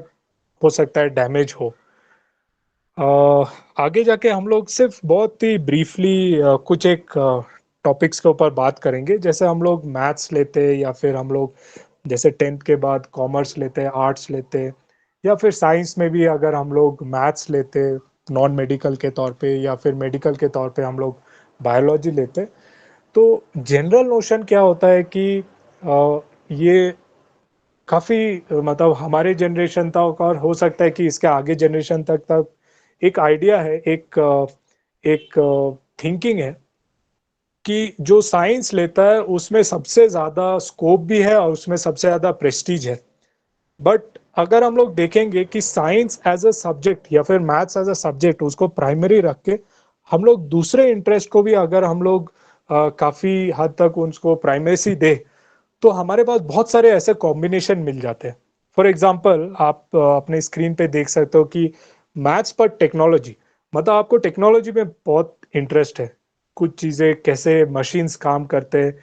Speaker 1: हो सकता है डैमेज हो। अ, आगे जाके हम लोग सिर्फ बहुत ही ब्रीफली कुछ एक टॉपिक्स के ऊपर बात करेंगे, जैसे हम लोग मैथ्स लेते हैं या फिर हम लोग जैसे टेंथ के बाद कॉमर्स लेते हैं, आर्ट्स लेते हैं, या फिर साइंस में भी अगर हम लोग मैथ्स लेते नॉन मेडिकल के तौर पे या फिर मेडिकल के तौर पे हम लोग बायोलॉजी लेते। तो जनरल नोशन क्या होता है कि ये काफ़ी मतलब हमारे जनरेशन तक और हो सकता है कि इसके आगे जनरेशन तक तक एक आइडिया है, एक थिंकिंग है कि जो साइंस लेता है उसमें सबसे ज़्यादा स्कोप भी है और उसमें सबसे ज़्यादा प्रेस्टीज है। बट अगर हम लोग देखेंगे कि साइंस एज अ सब्जेक्ट या फिर मैथ्स एज अ सब्जेक्ट उसको प्राइमरी रख के हम लोग दूसरे इंटरेस्ट को भी अगर हम लोग काफी हद तक उसको प्राइमेसी दे, तो हमारे पास बहुत सारे ऐसे कॉम्बिनेशन मिल जाते हैं। फॉर एग्जाम्पल आप अपने स्क्रीन पे देख सकते हो कि मैथ्स पर टेक्नोलॉजी, मतलब आपको टेक्नोलॉजी में बहुत इंटरेस्ट है। कुछ चीज़ें कैसे मशीन्स काम करते हैं,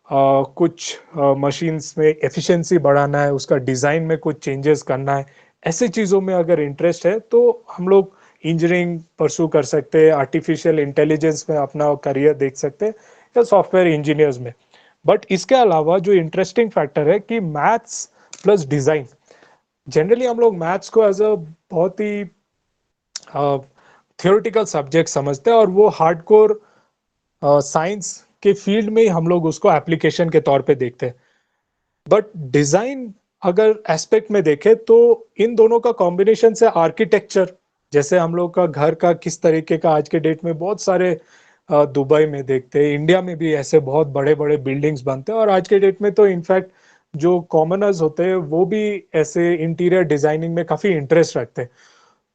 Speaker 1: कुछ मशीन्स में एफिशिएंसी बढ़ाना है, उसका डिज़ाइन में कुछ चेंजेस करना है, ऐसे चीज़ों में अगर इंटरेस्ट है तो हम लोग इंजीनियरिंग परसू कर सकते हैं, आर्टिफिशियल इंटेलिजेंस में अपना करियर देख सकते हैं, या सॉफ्टवेयर इंजीनियर्स में। बट इसके अलावा जो इंटरेस्टिंग फैक्टर है कि मैथ्स प्लस डिज़ाइन, जनरली हम लोग मैथ्स को एज अ बहुत ही थियोरेटिकल सब्जेक्ट समझते हैं, और वो हार्डकोर साइंस के फील्ड में ही हम लोग उसको एप्लीकेशन के तौर पे देखते हैं। बट डिजाइन अगर एस्पेक्ट में देखें तो इन दोनों का कॉम्बिनेशन से आर्किटेक्चर, जैसे हम लोग का घर का किस तरीके का आज के डेट में बहुत सारे दुबई में देखते हैं, इंडिया में भी ऐसे बहुत बड़े बड़े बिल्डिंग्स बनते हैं, और आज के डेट में तो इनफैक्ट जो कॉमनर्स होते हैं वो भी ऐसे इंटीरियर डिजाइनिंग में काफी इंटरेस्ट रखते हैं।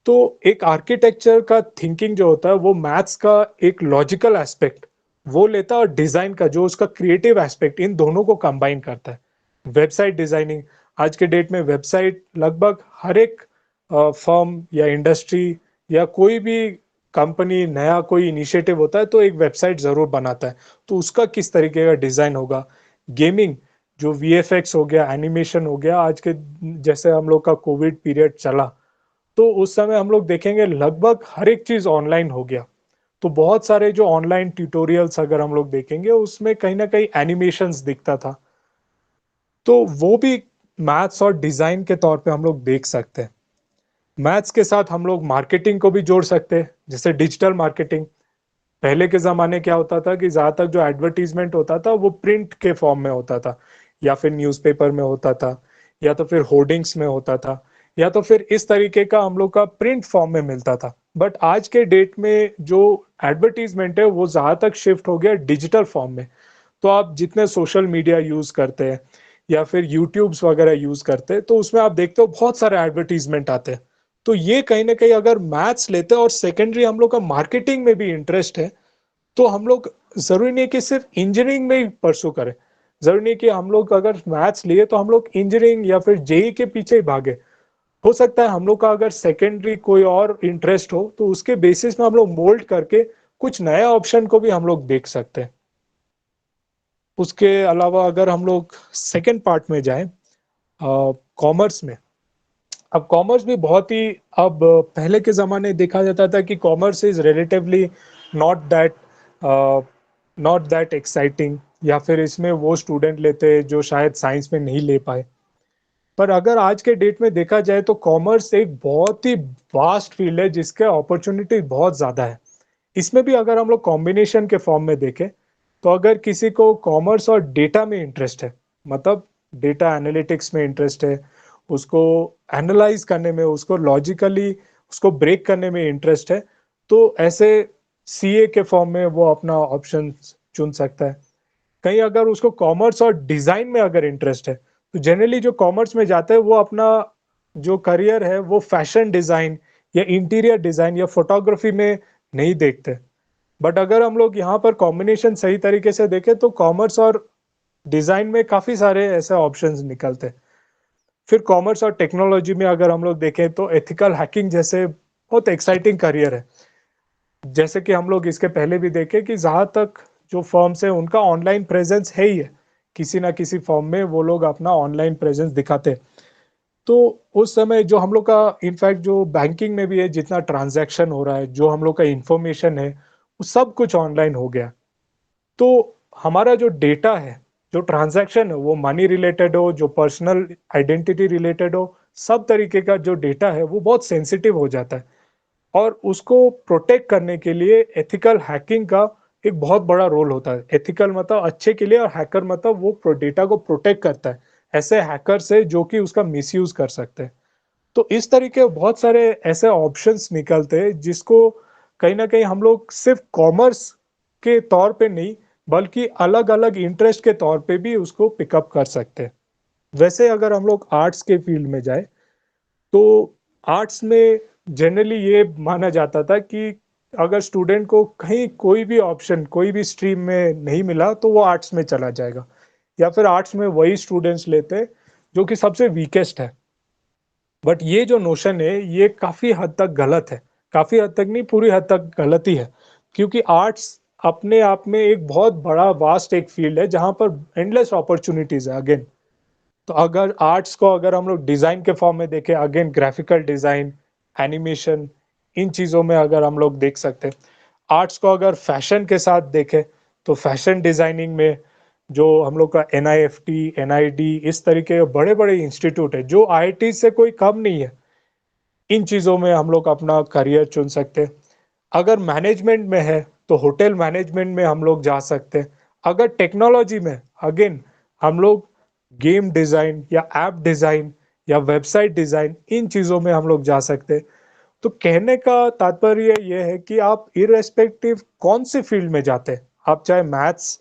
Speaker 1: तो एक आर्किटेक्चर का थिंकिंग जो होता है वो मैथ्स का एक लॉजिकल एस्पेक्ट वो लेता है, और डिजाइन का जो उसका क्रिएटिव एस्पेक्ट, इन दोनों को कंबाइन करता है। वेबसाइट डिजाइनिंग, आज के डेट में वेबसाइट लगभग हर एक फर्म या इंडस्ट्री या कोई भी कंपनी नया कोई इनिशिएटिव होता है तो एक वेबसाइट जरूर बनाता है। तो उसका किस तरीके का डिजाइन होगा। गेमिंग, जो वीएफएक्स हो गया, एनिमेशन हो गया, आज के जैसे हम लोग का कोविड पीरियड चला तो उस समय हम लोग देखेंगे लगभग हर एक चीज ऑनलाइन हो गया। तो बहुत सारे जो ऑनलाइन ट्यूटोरियल्स अगर हम लोग देखेंगे उसमें कहीं ना कहीं एनिमेशंस दिखता था। तो वो भी मैथ्स और डिजाइन के तौर पे हम लोग देख सकते हैं। मैथ्स के साथ हम लोग मार्केटिंग को भी जोड़ सकते हैं, जैसे डिजिटल मार्केटिंग। पहले के ज़माने क्या होता था कि ज़्यादातर जो एडवर्टीजमेंट होता था वो प्रिंट के फॉर्म में होता था, या फिर न्यूज़पेपर में होता था, या तो फिर होर्डिंग्स में होता था, या तो फिर इस तरीके का हम लोग का प्रिंट फॉर्म में मिलता था। बट आज के डेट में जो एडवर्टीजमेंट है वो ज़्यादातर शिफ्ट हो गया डिजिटल फॉर्म में। तो आप जितने सोशल मीडिया यूज़ करते हैं या फिर यूट्यूब्स वगैरह यूज़ करते हैं तो उसमें आप देखते हो बहुत सारे एडवर्टीजमेंट आते हैं। तो ये कहीं ना कहीं अगर मैथ्स लेते हैं और सेकेंडरी हम लोग का मार्केटिंग में भी इंटरेस्ट है, तो हम लोग जरूरी नहीं कि सिर्फ इंजीनियरिंग में ही परसू करें। जरूरी नहीं कि हम लोग अगर मैथ्स लिए तो हम लोग इंजीनियरिंग या फिर जेई के पीछे ही भागे। हो सकता है हम लोग का अगर सेकेंडरी कोई और इंटरेस्ट हो तो उसके बेसिस में हम लोग मोल्ड करके कुछ नया ऑप्शन को भी हम लोग देख सकते हैं। उसके अलावा अगर हम लोग सेकेंड पार्ट में जाएं, कॉमर्स में, अब कॉमर्स भी बहुत ही, अब पहले के ज़माने देखा जाता था कि commerce is relatively not that not that exciting, या फिर इसमें वो स्टूडेंट लेते जो शायद साइंस में नहीं ले पाए। पर अगर आज के डेट में देखा जाए तो कॉमर्स एक बहुत ही वास्ट फील्ड है जिसके अपॉर्चुनिटी बहुत ज़्यादा है। इसमें भी अगर हम लोग कॉम्बिनेशन के फॉर्म में देखें तो अगर किसी को कॉमर्स और डेटा में इंटरेस्ट है, मतलब डेटा एनालिटिक्स में इंटरेस्ट है, उसको एनालाइज करने में, उसको लॉजिकली उसको ब्रेक करने में इंटरेस्ट है, तो ऐसे सीए के फॉर्म में वो अपना ऑप्शन चुन सकता है। कहीं अगर उसको कॉमर्स और डिजाइन में अगर इंटरेस्ट है तो जनरली जो कॉमर्स में जाते हैं वो अपना जो करियर है वो फैशन डिजाइन या इंटीरियर डिजाइन या फोटोग्राफी में नहीं देखते। बट अगर हम लोग यहाँ पर कॉम्बिनेशन सही तरीके से देखें तो कॉमर्स और डिजाइन में काफी सारे ऐसे ऑप्शंस निकलते हैं। फिर कॉमर्स और टेक्नोलॉजी में अगर हम लोग देखें तो एथिकल हैकिंग जैसे बहुत एक्साइटिंग करियर है। जैसे कि हम लोग इसके पहले भी देखे कि जहाँ तक जो फर्म्स है उनका ऑनलाइन प्रेजेंस है ही है, किसी ना किसी फॉर्म में वो लोग अपना ऑनलाइन प्रेजेंस दिखाते हैं। तो उस समय जो हम लोग का इनफैक्ट जो बैंकिंग में भी है, जितना ट्रांजैक्शन हो रहा है, जो हम लोग का इंफॉर्मेशन है, वो सब कुछ ऑनलाइन हो गया। तो हमारा जो डेटा है, जो ट्रांजैक्शन है, वो मनी रिलेटेड हो, जो पर्सनल आइडेंटिटी रिलेटेड हो, सब तरीके का जो डेटा है वो बहुत सेंसिटिव हो जाता है। और उसको प्रोटेक्ट करने के लिए एथिकल हैकिंग का एक बहुत बड़ा रोल होता है। एथिकल मतलब अच्छे के लिए, और हैकर मतलब वो डेटा को प्रोटेक्ट करता है ऐसे हैकर से जो कि उसका मिसयूज कर सकते हैं। तो इस तरीके बहुत सारे ऐसे ऑप्शंस निकलते हैं जिसको कहीं ना कहीं हम लोग सिर्फ कॉमर्स के तौर पे नहीं बल्कि अलग अलग इंटरेस्ट के तौर पे भी उसको पिकअप कर सकते हैं। वैसे अगर हम लोग आर्ट्स के फील्ड में जाए तो आर्ट्स में जनरली ये माना जाता था कि अगर स्टूडेंट को कहीं कोई भी ऑप्शन, कोई भी स्ट्रीम में नहीं मिला तो वो आर्ट्स में चला जाएगा, या फिर आर्ट्स में वही स्टूडेंट्स लेते जो कि सबसे वीकेस्ट है। बट ये जो नोशन है ये काफी हद तक गलत है, काफी हद तक नहीं, पूरी हद तक गलत ही है। क्योंकि आर्ट्स अपने आप में एक बहुत बड़ा वास्ट एक फील्ड है जहां पर एंडलेस अपॉर्चुनिटीज है अगेन। तो अगर आर्ट्स को अगर हम लोग डिजाइन के फॉर्म में देखें, अगेन ग्राफिकल डिजाइन, एनिमेशन, इन चीजों में अगर हम लोग देख सकते हैं। आर्ट्स को अगर फैशन के साथ देखें तो फैशन डिजाइनिंग में जो हम लोग का NIFT, NID, इस तरीके के बड़े बड़े इंस्टीट्यूट है जो IIT से कोई कम नहीं है, इन चीजों में हम लोग अपना करियर चुन सकते हैं। अगर मैनेजमेंट में है तो होटल मैनेजमेंट में हम लोग जा सकते हैं। अगर टेक्नोलॉजी में, अगेन हम लोग गेम डिजाइन या ऐप डिजाइन या वेबसाइट डिजाइन, इन चीजों में हम लोग जा सकते हैं। तो कहने का तात्पर्य ये है कि आप इररेस्पेक्टिव कौन सी फील्ड में जाते हैं, आप चाहे मैथ्स,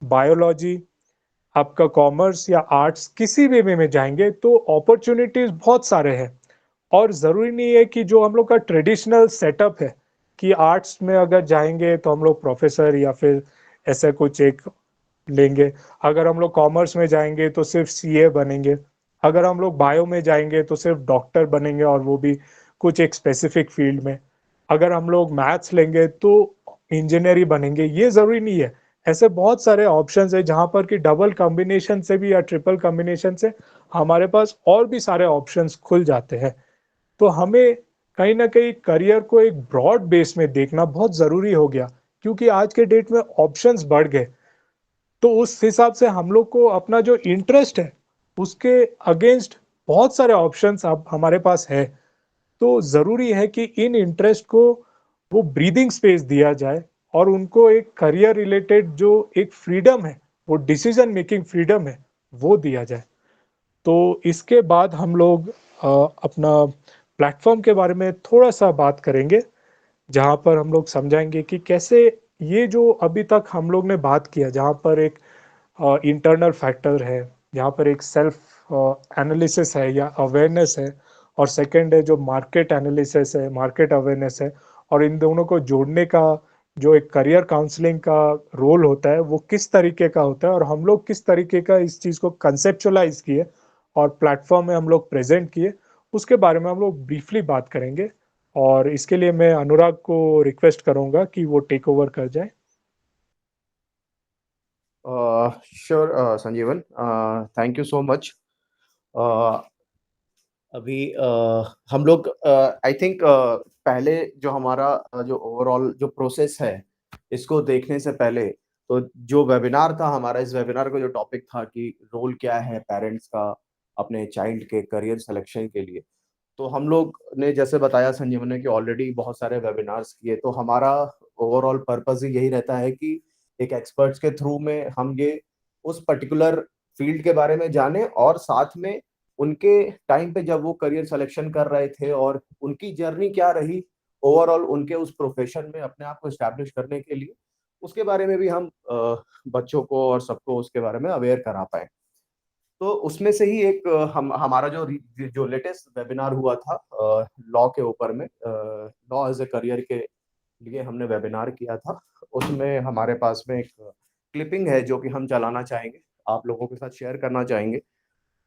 Speaker 1: बायोलॉजी, आपका कॉमर्स या आर्ट्स, किसी भी में जाएंगे तो अपॉर्चुनिटीज बहुत सारे हैं। और ज़रूरी नहीं है कि जो हम लोग का ट्रेडिशनल सेटअप है कि आर्ट्स में अगर जाएंगे तो हम लोग प्रोफेसर या फिर ऐसा कुछ एक लेंगे। अगर हम लोग कॉमर्स में जाएंगे तो सिर्फ CA बनेंगे। अगर हम लोग बायो में जाएंगे तो सिर्फ डॉक्टर बनेंगे, और वो भी कुछ एक स्पेसिफिक फील्ड में। अगर हम लोग मैथ्स लेंगे तो इंजीनियर ही बनेंगे, ये ज़रूरी नहीं है। ऐसे बहुत सारे ऑप्शंस है जहां पर कि डबल कॉम्बिनेशन से भी या ट्रिपल कॉम्बिनेशन से हमारे पास और भी सारे ऑप्शंस खुल जाते हैं। तो हमें कहीं ना कहीं करियर को एक ब्रॉड बेस में देखना बहुत जरूरी हो गया, क्योंकि आज के डेट में ऑप्शंस बढ़ गए। तो उस हिसाब से हम लोग को अपना जो इंटरेस्ट है उसके अगेंस्ट बहुत सारे ऑप्शंस अब हमारे पास है। तो जरूरी है कि इन इंटरेस्ट को वो ब्रीदिंग स्पेस दिया जाए, और उनको एक करियर रिलेटेड जो एक फ्रीडम है, वो डिसीजन मेकिंग फ्रीडम है, वो दिया जाए। तो इसके बाद हम लोग अपना प्लेटफॉर्म के बारे में थोड़ा सा बात करेंगे, जहाँ पर हम लोग समझाएंगे कि कैसे ये जो अभी तक हम लोग ने बात किया, जहाँ पर एक इंटरनल फैक्टर है, जहाँ पर एक सेल्फ एनालिसिस है या अवेयरनेस है, और सेकंड है जो मार्केट एनालिसिस है, मार्केट अवेयरनेस है। और इन दोनों को जोड़ने का जो एक करियर काउंसलिंग का रोल होता है वो किस तरीके का होता है, और हम लोग किस तरीके का इस चीज़ को कंसेप्चुलाइज किए और प्लेटफॉर्म में हम लोग प्रेजेंट किए, उसके बारे में हम लोग ब्रीफली बात करेंगे। और इसके लिए मैं अनुराग को रिक्वेस्ट करूंगा कि वो टेक ओवर कर जाए।
Speaker 2: Sure Sanjeevan, thank you so much. अभी हम लोग आई थिंक पहले जो हमारा जो ओवरऑल जो प्रोसेस है इसको देखने से पहले, तो जो वेबिनार था हमारा, इस वेबिनार का जो टॉपिक था कि रोल क्या है पेरेंट्स का अपने चाइल्ड के करियर सिलेक्शन के लिए। तो हम लोग ने जैसे बताया संजीवन ने कि ऑलरेडी बहुत सारे वेबिनार्स किए, तो हमारा ओवरऑल पर्पस ही यही रहता है कि एक एक्सपर्ट्स के थ्रू में हम ये उस पर्टिकुलर फील्ड के बारे में जाने, और साथ में उनके टाइम पे जब वो करियर सिलेक्शन कर रहे थे और उनकी जर्नी क्या रही ओवरऑल उनके उस प्रोफेशन में अपने आप को एस्टैब्लिश करने के लिए, उसके बारे में भी हम बच्चों को और सबको उसके बारे में अवेयर करा पाए। तो उसमें से ही एक हम हमारा जो लेटेस्ट वेबिनार हुआ था लॉ के ऊपर में, लॉ एज ए करियर के लिए हमने वेबिनार किया था। उसमें हमारे पास में एक क्लिपिंग है जो कि हम चलाना चाहेंगे, आप लोगों के साथ शेयर करना चाहेंगे।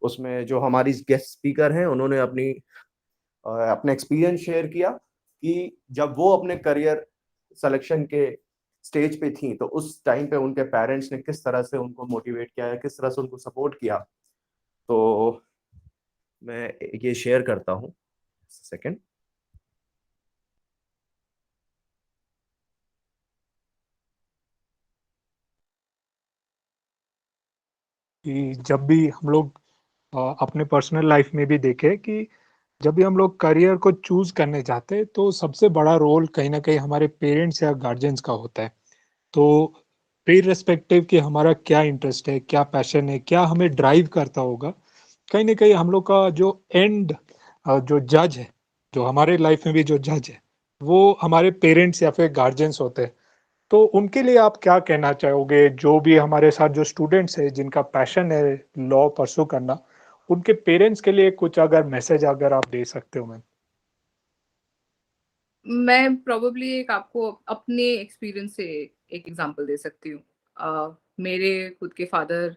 Speaker 2: उसमें जो हमारी गेस्ट स्पीकर हैं उन्होंने अपने एक्सपीरियंस शेयर किया कि जब वो अपने करियर सिलेक्शन के स्टेज पे थी तो उस टाइम पे उनके पेरेंट्स ने किस तरह से उनको मोटिवेट किया है, किस तरह से उनको सपोर्ट किया। तो मैं ये शेयर करता हूँ, सेकंड।
Speaker 1: कि जब भी हम लोग अपने पर्सनल लाइफ में भी देखें कि जब भी हम लोग करियर को चूज करने जाते हैं तो सबसे बड़ा रोल कहीं ना कहीं हमारे पेरेंट्स या गार्जियंस का होता है। तो रिस्पेक्टिव कि हमारा क्या इंटरेस्ट है, क्या पैशन है, क्या हमें ड्राइव करता होगा, कहीं ना कहीं हम लोग का जो एंड जो जज है, जो हमारे लाइफ में भी जो जज है, वो हमारे पेरेंट्स या फिर गार्जियंस होते हैं। तो उनके लिए आप क्या कहना चाहोगे, जो भी हमारे साथ जो स्टूडेंट्स है जिनका पैशन है लॉ परसू करना, उनके पेरेंट्स के लिए कुछ अगर मैसेज अगर आप दे सकते हो मैम।
Speaker 3: मैं प्रोबेबली एक आपको अपने एक्सपीरियंस से एक एग्जांपल दे सकती हूँ। मेरे खुद के father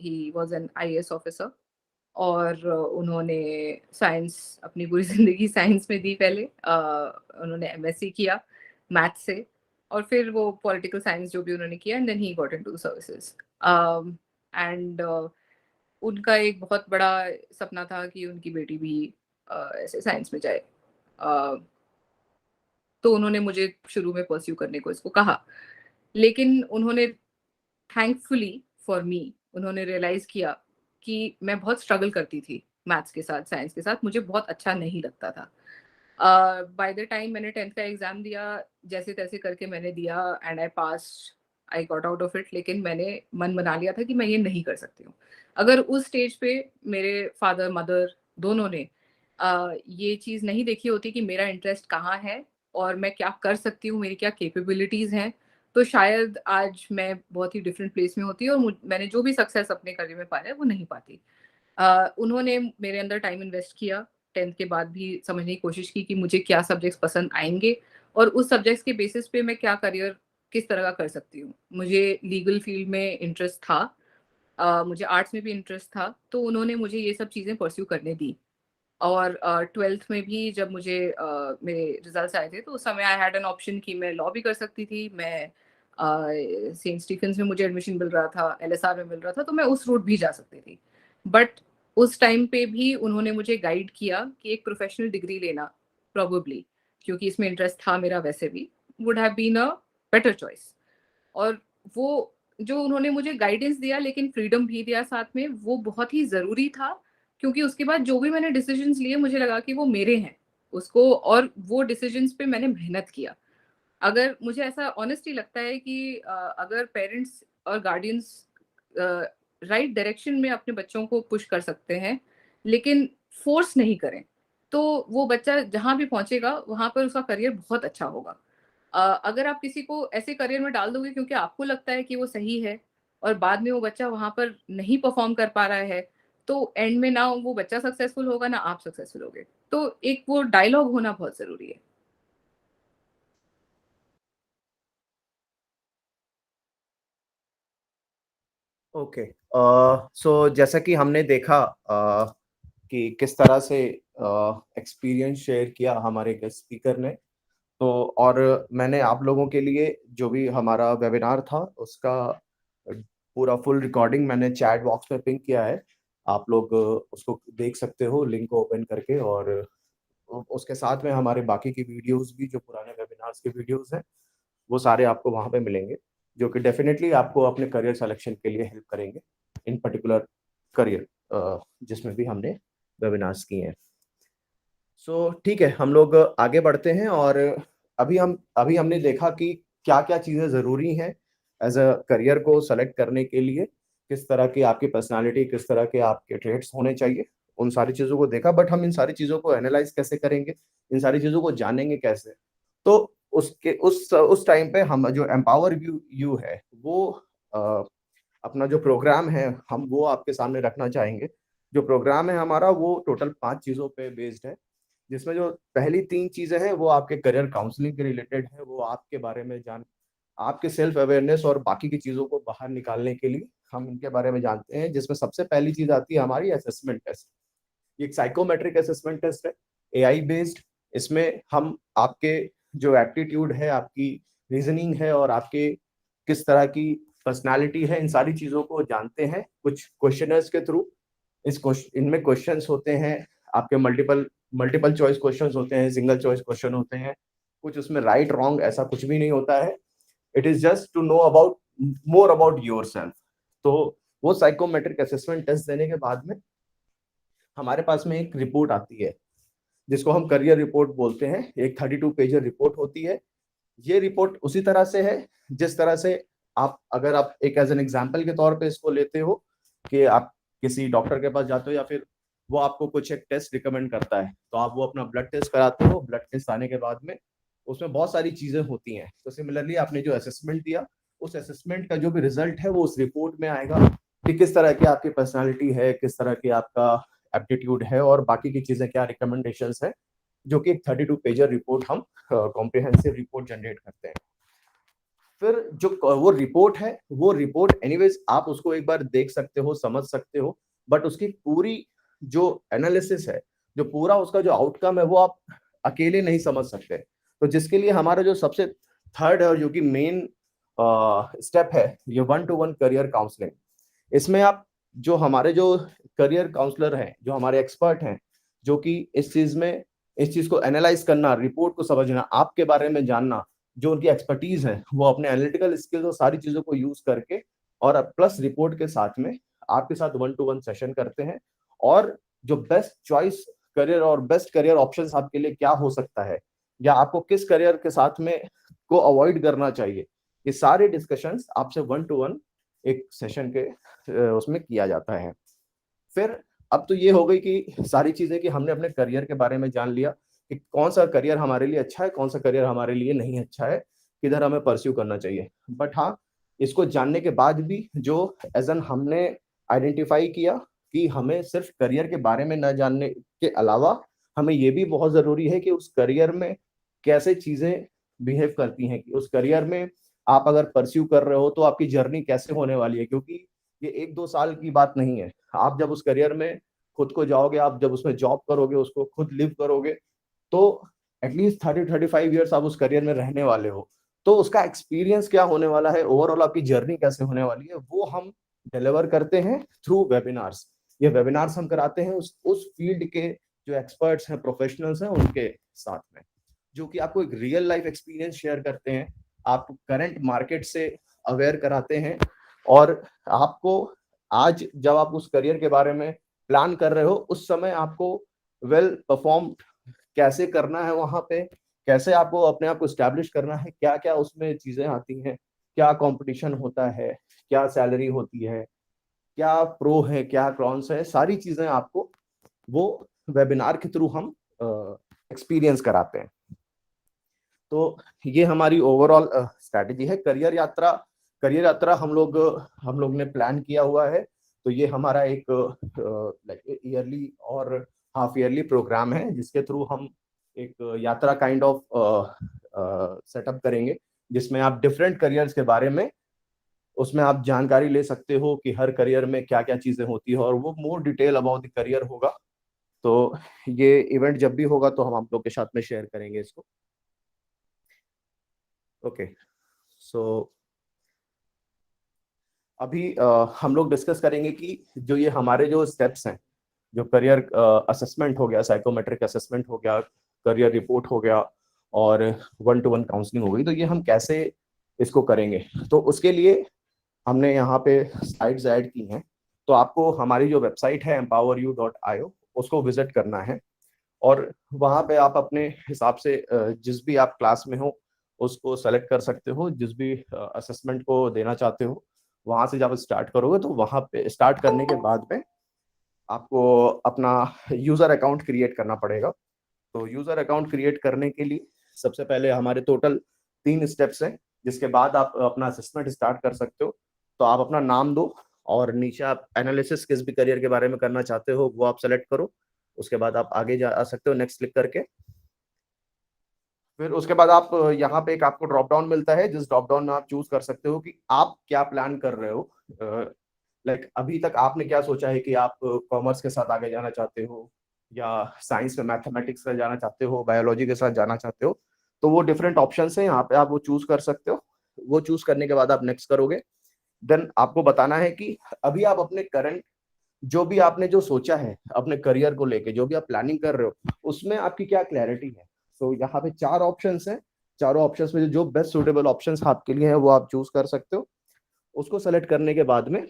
Speaker 3: he was an IAS officer, और उन्होंने साइंस अपनी पूरी ज़िंदगी साइंस में दी पहले। उन्होंने एमएससी किया मैथ्स से, और फिर वो पॉलिटिकल साइंस जो भी उन्होंने किया, and then he got into services. And उनका एक बहुत बड़ा सपना था कि उनकी बेटी भी ऐसे साइंस में जाए। अ, तो उन्होंने मुझे शुरू में परस्यू करने को इसको कहा, लेकिन उन्होंने थैंकफुली फॉर मी उन्होंने रियलाइज़ किया कि मैं बहुत स्ट्रगल करती थी मैथ्स के साथ, साइंस के साथ, मुझे बहुत अच्छा नहीं लगता था। बाय द टाइम मैंने 10th का एग्ज़ाम दिया, जैसे-तैसे करके मैंने दिया, and I passed, I got out of it, लेकिन मैंने मन बना लिया था कि मैं ये नहीं कर सकती हूँ। अगर उस स्टेज पे मेरे फादर, मदर दोनों ने ये चीज़ नहीं देखी होती कि मेरा इंटरेस्ट कहाँ है और मैं क्या कर सकती हूँ, मेरी क्या कैपेबिलिटीज़ हैं, तो शायद आज मैं बहुत ही डिफरेंट प्लेस में होती और मैंने जो भी सक्सेस अपने करियर में पाया है वो नहीं पाती। उन्होंने मेरे अंदर टाइम इन्वेस्ट किया, 10th के बाद भी समझने की कोशिश की कि मुझे क्या सब्जेक्ट्स पसंद आएँगे और उस सब्जेक्ट्स के बेसिस पे मैं क्या करियर किस तरह का कर सकती हूँ। मुझे लीगल फील्ड में इंटरेस्ट था, मुझे आर्ट्स में भी इंटरेस्ट था, तो उन्होंने मुझे ये सब चीज़ें परस्यू करने दी। और 12th में भी जब मुझे मेरे रिजल्ट्स आए थे, तो उस समय आई हैड एन ऑप्शन कि मैं लॉ भी कर सकती थी, मैं सेंट स्टीफेंस में मुझे एडमिशन मिल रहा था, एलएसआर में मिल रहा था, तो मैं उस रूट भी जा सकती थी। बट उस टाइम पे भी उन्होंने मुझे गाइड किया कि एक प्रोफेशनल डिग्री लेना प्रोबेबली, क्योंकि इसमें इंटरेस्ट था मेरा वैसे भी, would have been a better choice. और वो जो उन्होंने मुझे गाइडेंस दिया लेकिन फ्रीडम भी दिया साथ में, वो बहुत ही ज़रूरी था, क्योंकि उसके बाद जो भी मैंने डिसीजंस लिए मुझे लगा कि वो मेरे हैं। उसको और वो डिसीजंस पे मैंने मेहनत किया। अगर मुझे ऐसा ऑनेस्टली लगता है कि अगर पेरेंट्स और गार्डियंस राइट डायरेक्शन में अपने बच्चों को पुश कर सकते हैं, लेकिन फोर्स नहीं करें, तो वो बच्चा जहाँ भी पहुंचेगा वहां पर उसका करियर बहुत अच्छा होगा। अगर आप किसी को ऐसे करियर में डाल दोगे क्योंकि आपको लगता है कि वो सही है, और बाद में वो बच्चा वहां पर नहीं परफॉर्म कर पा रहा है, तो एंड में ना वो बच्चा सक्सेसफुल होगा ना आप सक्सेसफुल होगे। तो एक वो डायलॉग होना बहुत जरूरी है।
Speaker 2: ओके, सो जैसा कि हमने देखा कि किस तरह से एक्सपीरियंस शेयर किया हमारे गेस्ट स्पीकर ने, तो और मैंने आप लोगों के लिए जो भी हमारा वेबिनार था उसका पूरा फुल रिकॉर्डिंग मैंने चैट बॉक्स में पिन किया है। आप लोग उसको देख सकते हो लिंक को ओपन करके, और उसके साथ में हमारे बाकी की वीडियोस भी, जो पुराने वेबिनार्स के वीडियोस हैं, वो सारे आपको वहाँ पे मिलेंगे, जो कि डेफिनेटली आपको अपने करियर सिलेक्शन के लिए हेल्प करेंगे, इन पर्टिकुलर करियर जिसमें भी हमने वेबिनार्स किए हैं। सो ठीक है, हम लोग आगे बढ़ते हैं, और अभी हमने देखा कि क्या क्या चीज़ें ज़रूरी हैं एज अ करियर को सेलेक्ट करने के लिए, किस तरह की आपकी पर्सनालिटी, किस तरह के आपके ट्रेड्स होने चाहिए, उन सारी चीज़ों को देखा। बट हम इन सारी चीज़ों को एनालाइज कैसे करेंगे, इन सारी चीज़ों को जानेंगे कैसे? तो उसके उस टाइम पे हम जो एम्पावर यू यू है वो अ, अपना जो प्रोग्राम है हम वो आपके सामने रखना चाहेंगे। जो प्रोग्राम है हमारा वो टोटल 5 चीज़ों पे बेस्ड है, जिसमें जो पहली 3 चीज़ें हैं वो आपके करियर काउंसलिंग के रिलेटेड है, वो आपके बारे में आपके सेल्फ अवेयरनेस और बाकी की चीज़ों को बाहर निकालने के लिए हम इनके बारे में जानते हैं, जिसमें सबसे पहली चीज़ आती है हमारी असेसमेंट टेस्ट। ये एक साइकोमेट्रिक असेसमेंट टेस्ट है, एआई बेस्ड। इसमें हम आपके जो एप्टीट्यूड है, आपकी रीजनिंग है, और आपके किस तरह की पर्सनालिटी है, इन सारी चीज़ों को जानते हैं कुछ क्वेश्चनर्स के थ्रू। इनमें क्वेश्चंस होते हैं आपके मल्टीपल मल्टीपल चॉइस क्वेश्चंस होते हैं, सिंगल चॉइस क्वेश्चन होते हैं। कुछ उसमें राइट रॉन्ग ऐसा कुछ भी नहीं होता है। It is just to know about more about yourself. तो वो साइकोमेट्रिक असेसमेंट टेस्ट देने के बाद में हमारे पास में एक रिपोर्ट आती है, जिसको हम करियर रिपोर्ट बोलते हैं। एक 32 पेजर रिपोर्ट होती है। ये रिपोर्ट उसी तरह से है जिस तरह से आप, अगर आप एक एज एन एग्जाम्पल के तौर पे इसको लेते हो कि आप किसी डॉक्टर के पास जाते हो, या फिर वो आपको कुछ एक टेस्ट रिकमेंड करता है, तो आप वो अपना ब्लड टेस्ट कराते हो। ब्लड टेस्ट आने के बाद में उसमें बहुत सारी चीजें होती हैं। तो सिमिलरली आपने जो असेसमेंट दिया, उस असेसमेंट का जो भी रिजल्ट है वो उस रिपोर्ट में आएगा कि किस तरह की आपकी पर्सनालिटी है, किस तरह की आपका एप्टीट्यूड है, और बाकी की चीजें क्या रिकमेंडेशंस है जो कि एक 32 पेजर रिपोर्ट हम कॉम्प्रिहेंसिव रिपोर्ट जनरेट करते हैं। फिर जो वो रिपोर्ट एनीवेज आप उसको एक बार देख सकते हो, समझ सकते हो, बट उसकी पूरी जो एनालिसिस है, जो पूरा उसका जो आउटकम है, वो आप अकेले नहीं समझ सकते। तो जिसके लिए हमारा जो सबसे थर्ड है और जो कि मेन स्टेप है, ये 1-to-1 करियर काउंसलिंग। इसमें आप जो हमारे जो करियर काउंसलर हैं, जो हमारे एक्सपर्ट हैं, जो कि इस चीज को एनालाइज करना, रिपोर्ट को समझना, आपके बारे में जानना, जो उनकी एक्सपर्टीज है, वो अपने एनालिटिकल स्किल्स और सारी चीजों को यूज करके और प्लस रिपोर्ट के साथ में आपके साथ 1-to-1 सेशन करते हैं। और जो बेस्ट चॉइस करियर और बेस्ट करियर ऑप्शंस आपके लिए क्या हो सकता है, या आपको किस करियर के साथ में को अवॉइड करना चाहिए, ये सारे डिस्कशंस आपसे 1-to-1 एक सेशन के उसमें किया जाता है। फिर अब तो ये हो गई कि सारी चीजें कि हमने अपने करियर के बारे में जान लिया कि कौन सा करियर हमारे लिए अच्छा है, कौन सा करियर हमारे लिए नहीं अच्छा है, किधर हमें परस्यू करना चाहिए। बट हाँ, इसको जानने के बाद भी जो एज एन हमने आइडेंटिफाई किया कि हमें सिर्फ करियर के बारे में न जानने के अलावा हमें ये भी बहुत जरूरी है कि उस करियर में कैसे चीजें बिहेव करती हैं, कि उस करियर में आप अगर परस्यू कर रहे हो तो आपकी जर्नी कैसे होने वाली है, क्योंकि ये 1-2 साल की बात नहीं है। आप जब उस करियर में खुद को जाओगे, आप जब उसमें जॉब करोगे, उसको खुद लिव करोगे, तो एटलीस्ट 30-35 ईयर्स आप उस करियर में रहने वाले हो। तो उसका एक्सपीरियंस क्या होने वाला है, ओवरऑल आपकी जर्नी कैसे होने वाली है, वो हम डिलीवर करते हैं थ्रू वेबिनार्स। ये वेबिनार्स हम कराते हैं उस फील्ड के जो एक्सपर्ट्स हैं, प्रोफेशनल्स हैं, उनके साथ में, जो कि आपको एक रियल लाइफ एक्सपीरियंस शेयर करते हैं, आप करंट मार्केट से अवेयर कराते हैं, और आपको आज जब आप उस करियर के बारे में प्लान कर रहे हो, उस समय आपको वेल परफॉर्म कैसे करना है, वहां पे कैसे आपको अपने आप को स्टैब्लिश करना है, क्या क्या उसमें चीजें आती हैं, क्या कंपटीशन होता है, क्या सैलरी होती है, क्या प्रो है, क्या कॉन्स है, सारी चीजें आपको वो वेबिनार के थ्रू हम एक्सपीरियंस कराते हैं। तो ये हमारी ओवरऑल स्ट्रैटेजी है। करियर यात्रा हम लोग ने प्लान किया हुआ है। तो ये हमारा एक ईयरली और हाफ ईयरली प्रोग्राम है, जिसके थ्रू हम एक यात्रा काइंड ऑफ सेटअप करेंगे, जिसमें आप डिफरेंट करियर्स के बारे में उसमें आप जानकारी ले सकते हो कि हर करियर में क्या क्या चीजें होती है, और वो more detail about the career होगा। तो ये इवेंट जब भी होगा तो हम आप लोग के साथ में शेयर करेंगे इसको। ओके, सो अभी हम लोग डिस्कस करेंगे कि जो ये हमारे जो स्टेप्स हैं, जो करियर असेसमेंट हो गया, साइकोमेट्रिक असेसमेंट हो गया, करियर रिपोर्ट हो गया, और 1-to-1 काउंसलिंग हो गई, तो ये हम कैसे इसको करेंगे। तो उसके लिए हमने यहाँ पे स्लाइड्स ऐड की हैं। तो आपको हमारी जो वेबसाइट है empoweryou.io, उसको विजिट करना है, और वहाँ पे आप अपने हिसाब से जिस भी आप क्लास में हो उसको सेलेक्ट कर सकते हो, जिस भी असेसमेंट को देना चाहते हो। वहाँ से जब स्टार्ट करोगे तो वहाँ पे स्टार्ट करने के बाद में आपको अपना यूज़र अकाउंट क्रिएट करना पड़ेगा। तो यूज़र अकाउंट क्रिएट करने के लिए सबसे पहले हमारे टोटल 3 स्टेप्स हैं, जिसके बाद आप अपना असेसमेंट स्टार्ट कर सकते हो। तो आप अपना नाम दो, और नीचे आप एनालिसिस किस भी करियर के बारे में करना चाहते हो वो आप सेलेक्ट करो। उसके बाद आप आगे जा सकते हो नेक्स्ट क्लिक करके। फिर उसके बाद आप यहाँ पे एक आपको ड्रॉप डाउन मिलता है, जिस ड्रॉप डाउन में आप चूज कर सकते हो कि आप क्या प्लान कर रहे हो। लाइक अभी तक आपने क्या सोचा है कि आप कॉमर्स के साथ आगे जाना चाहते हो, या साइंस में मैथमेटिक्स में जाना चाहते हो, बायोलॉजी के साथ जाना चाहते हो। तो वो डिफरेंट ऑप्शंस हैं, यहाँ पे आप वो चूज कर सकते हो। वो चूज करने के बाद आप नेक्स्ट करोगे। देन आपको बताना है कि अभी आप अपने करंट जो भी आपने जो सोचा है अपने करियर को लेके, जो भी आप प्लानिंग कर रहे हो, उसमें आपकी क्या क्लैरिटी है। तो यहाँ पे 4 ऑप्शंस हैं। चारों ऑप्शंस में जो बेस्ट सुटेबल ऑप्शंस आपके लिए है वो आप चूज कर सकते हो। उसको सेलेक्ट करने के बाद में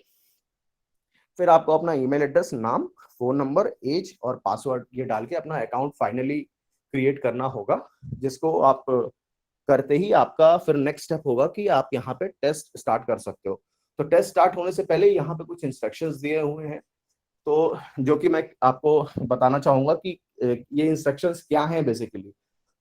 Speaker 2: फिर आपको अपना ईमेल एड्रेस, नाम, फोन नंबर, एज और पासवर्ड ये डाल के अपना अकाउंट फाइनली क्रिएट करना होगा, जिसको आप करते ही आपका फिर नेक्स्ट स्टेप होगा कि आप यहाँ पे टेस्ट स्टार्ट कर सकते हो। तो टेस्ट स्टार्ट होने से पहले यहाँ पे कुछ इंस्ट्रक्शंस दिए हुए हैं, तो जो कि मैं आपको बताना चाहूंगा कि ये इंस्ट्रक्शंस क्या हैं बेसिकली।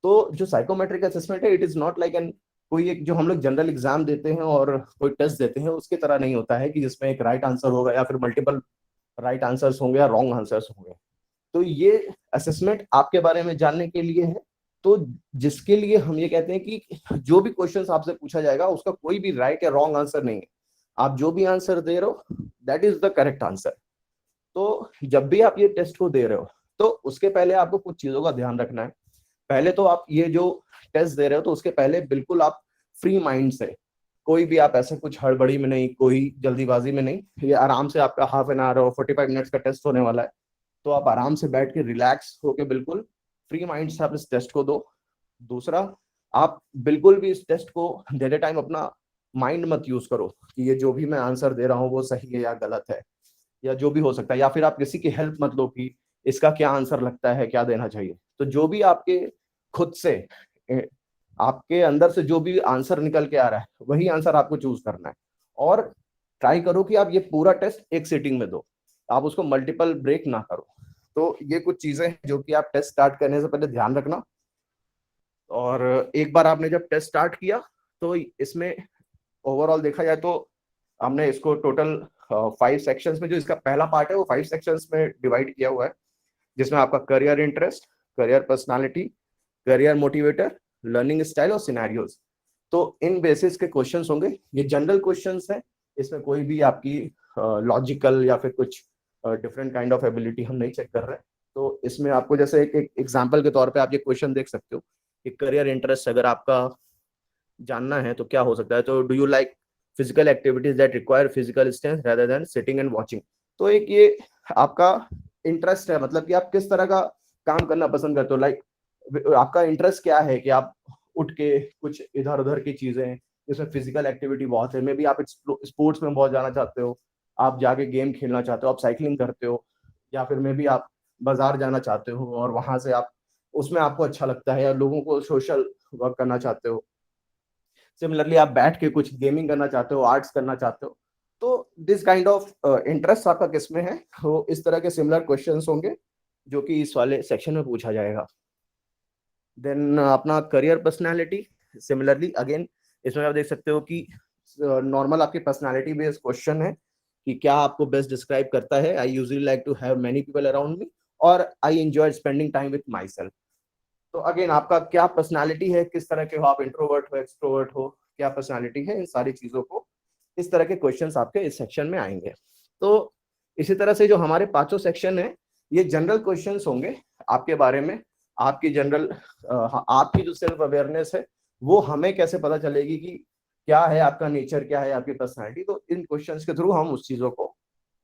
Speaker 2: तो जो साइकोमेट्रिक असेसमेंट है, it is not like an कोई एक जो हम लोग जनरल एग्जाम देते हैं और कोई टेस्ट देते हैं उसकी तरह नहीं होता है कि जिसमें एक राइट आंसर होगा या फिर मल्टीपल राइट आंसर्स होंगे या रॉन्ग आंसर्स होंगे। तो ये असेसमेंट आपके बारे में जानने के लिए है। तो जिसके लिए हम ये कहते हैं कि जो भी क्वेश्चंस आपसे पूछा जाएगा उसका कोई भी राइट या रॉन्ग आंसर नहीं है, आप जो भी आंसर दे रहे हो that is the correct answer. तो जब भी आप ये टेस्ट को दे रहे हो तो उसके पहले आपको कुछ चीजों का ध्यान रखना है। पहले तो आप ये जो टेस्ट दे रहे हो तो उसके पहले बिल्कुल आप फ्री माइंड से, कोई भी आप ऐसे कुछ हड़बड़ी में नहीं, कोई जल्दीबाजी में नहीं, ये आराम से आपका हाफ एन आवर और 45 मिनट्स का टेस्ट होने वाला है। तो आप आराम से बैठ के रिलैक्स होके बिल्कुल फ्री माइंड से आप इस टेस्ट को दो। दूसरा, आप बिल्कुल भी इस टेस्ट को देते टाइम अपना माइंड मत यूज करो कि ये जो भी मैं आंसर दे रहा हूँ वो सही है या गलत है या जो भी हो सकता है, या फिर आप किसी की हेल्प मत लो कि इसका क्या आंसर लगता है, क्या देना चाहिए। तो जो भी आपके खुद से आपके अंदर से जो भी आंसर निकल के आ रहा है वही आंसर आपको चूज करना है। और ट्राई करो कि आप ये पूरा टेस्ट एक सीटिंग में दो, आप उसको मल्टीपल ब्रेक ना करो। तो ये कुछ चीजें हैं जो कि आप टेस्ट स्टार्ट करने से पहले ध्यान रखना। और एक बार आपने जब टेस्ट स्टार्ट किया तो इसमें ओवरऑल देखा जाए तो हमने इसको टोटल 5 सेक्शंस में, जो इसका पहला पार्ट है वो 5 सेक्शंस में डिवाइड किया हुआ है, जिसमें आपका career interest, career personality, career motivator, learning style और सिनेरियोज। तो इन बेसिस के क्वेश्चंस होंगे, ये जनरल क्वेश्चंस हैं, इसमें कोई भी आपकी लॉजिकल या फिर कुछ डिफरेंट काइंड ऑफ एबिलिटी हम नहीं चेक कर रहे हैं। तो इसमें आपको जैसे एक एग्जांपल के तौर पे आप ये क्वेश्चन देख सकते हो कि करियर इंटरेस्ट अगर आपका जानना है तो क्या हो सकता है। तो do you like physical activities that require physical strength rather than sitting and watching. तो एक ये आपका इंटरेस्ट है, मतलब कि आप किस तरह का काम करना पसंद करते हो, लाइक आपका इंटरेस्ट क्या है कि आप उठ के कुछ इधर उधर की चीजें जिसमें फिजिकल एक्टिविटी बहुत है, मे बी आप स्पोर्ट्स में बहुत जाना चाहते हो, आप जाके गेम खेलना चाहते हो, आप साइकिलिंग करते हो, या फिर मे बी आप बाजार जाना चाहते हो और वहां से आप उसमें आपको अच्छा लगता है, या लोगों को सोशल वर्क करना चाहते हो। सिमिलरली आप बैठ के कुछ गेमिंग करना चाहते हो, आर्ट्स करना चाहते हो। तो दिस काइंड ऑफ इंटरेस्ट आपका किस में है, तो इस तरह के सिमिलर क्वेश्चंस होंगे जो कि इस वाले सेक्शन में पूछा जाएगा। देन अपना करियर पर्सनालिटी, सिमिलरली अगेन इसमें आप देख सकते हो कि नॉर्मल आपकी पर्सनालिटी बेस्ड क्वेश्चन है कि क्या आपको बेस्ट डिस्क्राइब करता है। I usually like to have many people around me और I enjoy spending time with myself. तो अगेन आपका क्या पर्सनालिटी है, किस तरह के हो आप, इंट्रोवर्ट हो, एक्सट्रोवर्ट हो, क्या पर्सनालिटी है, इन सारी चीजों को इस तरह के क्वेश्चंस आपके इस सेक्शन में आएंगे। तो इसी तरह से जो हमारे पांचों सेक्शन है ये जनरल क्वेश्चंस होंगे आपके बारे में, आपकी जनरल आपकी जो सेल्फ अवेयरनेस है वो हमें कैसे पता चलेगी कि क्या है आपका नेचर, क्या है आपकी पर्सनैलिटी। तो इन क्वेश्चंस के थ्रू हम उस चीजों को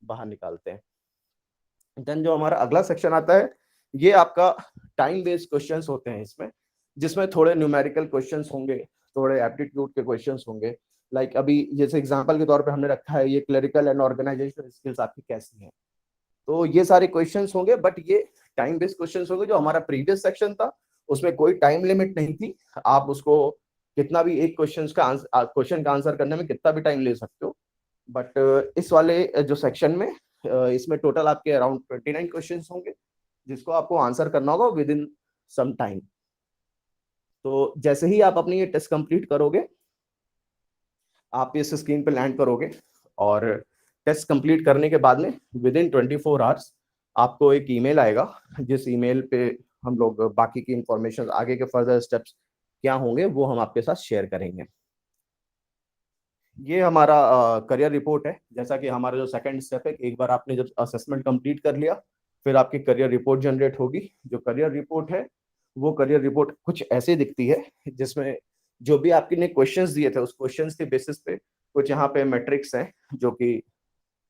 Speaker 2: बाहर निकालते हैं। देन जो हमारा अगला सेक्शन आता है ये आपका टाइम बेस्ड क्वेश्चंस होते हैं इसमें, जिसमें थोड़े न्यूमेरिकल क्वेश्चंस होंगे, थोड़े एप्टीट्यूड के क्वेश्चंस होंगे। लाइक अभी जैसे एग्जांपल के तौर पे हमने रखा है ये क्लरिकल एंड ऑर्गेनाइजेशनल स्किल्स आपकी कैसी हैं। तो ये सारे क्वेश्चंस होंगे, बट ये टाइम बेस्ड क्वेश्चंस होंगे। जो हमारा प्रीवियस सेक्शन था उसमें कोई टाइम लिमिट नहीं थी, आप उसको कितना भी एक क्वेश्चन का आंसर करने में कितना भी टाइम ले सकते हो। बट इस वाले जो सेक्शन में इसमें टोटल आपके अराउंड 29 क्वेश्चंस होंगे जिसको आपको आंसर करना होगा विद इन सम टाइम। तो जैसे ही आप अपनी ये टेस्ट कंप्लीट करोगे आप इस स्क्रीन पे लैंड करोगे और टेस्ट कंप्लीट करने के बाद में विद इन 24 आवर्स आपको एक ईमेल आएगा, जिस ईमेल पे हम लोग बाकी की इंफॉर्मेशन, आगे के फर्दर स्टेप्स क्या होंगे वो हम आपके साथ शेयर करेंगे। ये हमारा करियर रिपोर्ट है। जैसा कि हमारा जो सेकंड स्टेप है, एक बार आपने जब असेसमेंट कंप्लीट कर लिया फिर आपकी करियर रिपोर्ट जनरेट होगी। जो करियर रिपोर्ट है वो करियर रिपोर्ट कुछ ऐसे दिखती है, जिसमें जो भी आपके ने क्वेश्चंस दिए थे उस क्वेश्चंस के बेसिस पे कुछ यहाँ पे मैट्रिक्स हैं जो कि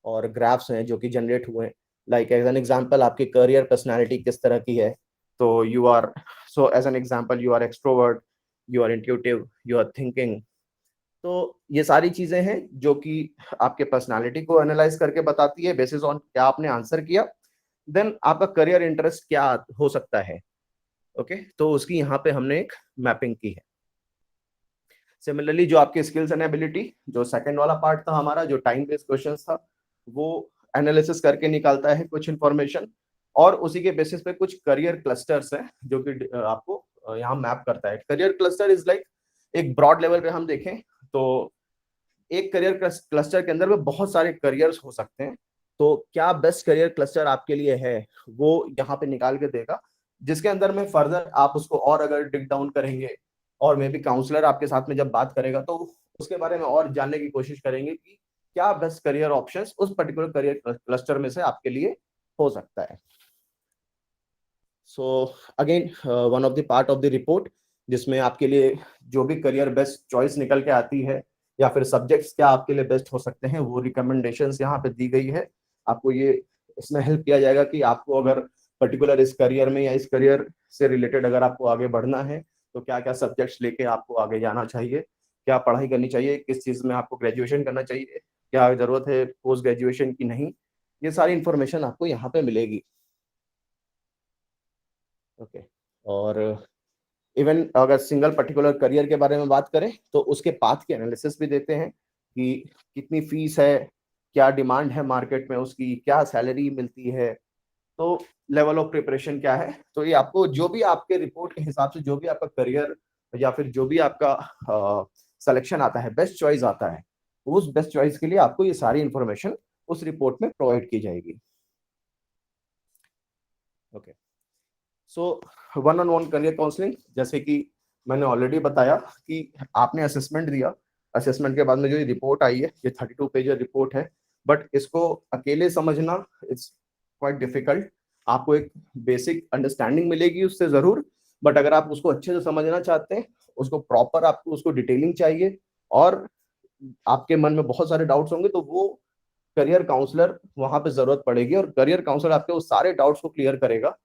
Speaker 2: और ग्राफ्स हैं जो कि जनरेट हुए हैं। लाइक एज एन एग्जांपल आपकी करियर पर्सनालिटी किस तरह की है। तो you are, so as an example you are extrovert, you are intuitive, you are thinking. तो ये सारी चीजें हैं जो कि आपके पर्सनालिटी को एनालाइज करके बताती है बेसिस ऑन क्या आपने आंसर किया। देन आपका करियर इंटरेस्ट क्या हो सकता है, ओके तो उसकी यहाँ पे हमने एक मैपिंग की है। सिमिलरली जो आपके स्किल्स एंड एबिलिटी, जो सेकंड वाला पार्ट था हमारा, जो टाइम बेस्ड क्वेश्चंस था, वो एनालिसिस करके निकालता है कुछ इंफॉर्मेशन और उसी के बेसिस पे कुछ करियर क्लस्टर्स हैं जो कि आपको यहाँ मैप करता है। करियर क्लस्टर इज लाइक एक ब्रॉड लेवल पे हम देखें तो एक करियर क्लस्टर के अंदर में बहुत सारे करियर्स हो सकते हैं, तो क्या बेस्ट करियर क्लस्टर आपके लिए है वो यहाँ पे निकाल के देगा, जिसके अंदर में फर्दर आप उसको और अगर डिग डाउन करेंगे और मे बी काउंसलर आपके साथ में जब बात करेगा तो उसके बारे में और जानने की कोशिश करेंगे कि क्या बेस्ट करियर ऑप्शंस उस पर्टिकुलर करियर क्लस्टर में से आपके लिए हो सकता है। So again one of the part of the report जिसमें आपके लिए जो भी करियर बेस्ट चॉइस निकल के आती है या फिर सब्जेक्ट्स क्या आपके लिए बेस्ट हो सकते हैं वो रिकमेंडेशंस यहाँ पे दी गई है। आपको ये इसमें हेल्प किया जाएगा कि आपको अगर पर्टिकुलर इस करियर में या इस करियर से रिलेटेड अगर आपको आगे बढ़ना है तो क्या क्या सब्जेक्ट्स लेके आपको आगे जाना चाहिए, क्या पढ़ाई करनी चाहिए, किस चीज़ में आपको ग्रेजुएशन करना चाहिए, क्या जरूरत है पोस्ट ग्रेजुएशन की नहीं, ये सारी इंफॉर्मेशन आपको यहाँ पे मिलेगी। ओके और इवन अगर सिंगल पर्टिकुलर करियर के बारे में बात करें तो उसके पाथ की एनालिसिस भी देते हैं कि कितनी फीस है, क्या डिमांड है मार्केट में उसकी, क्या सैलरी मिलती है, तो लेवल ऑफ प्रिपरेशन क्या है। तो ये आपको जो भी आपके रिपोर्ट के हिसाब से जो भी आपका करियर या फिर जो भी आपका सिलेक्शन आता है, बेस्ट चॉइस आता है, उस बेस्ट चॉइस के लिए आपको ये सारी इंफॉर्मेशन उस रिपोर्ट में प्रोवाइड की जाएगी। Okay so one on one career counselling, जैसे कि मैंने ऑलरेडी बताया कि आपने असेसमेंट दिया, असेसमेंट के बाद में जो ये रिपोर्ट आई है ये 32 पेज रिपोर्ट है, बट इसको अकेले समझना इट्स क्वाइट डिफिकल्ट। आपको एक बेसिक अंडरस्टैंडिंग मिलेगी उससे जरूर, बट अगर आप उसको अच्छे से समझना चाहते हैं, उसको प्रॉपर आपको उसको डिटेलिंग चाहिए और आपके मन में बहुत सारे डाउट्स होंगे तो वो करियर काउंसलर वहां पे जरूरत पड़ेगी और करियर काउंसलर आपके उस सारे डाउट्स को क्लियर करेगा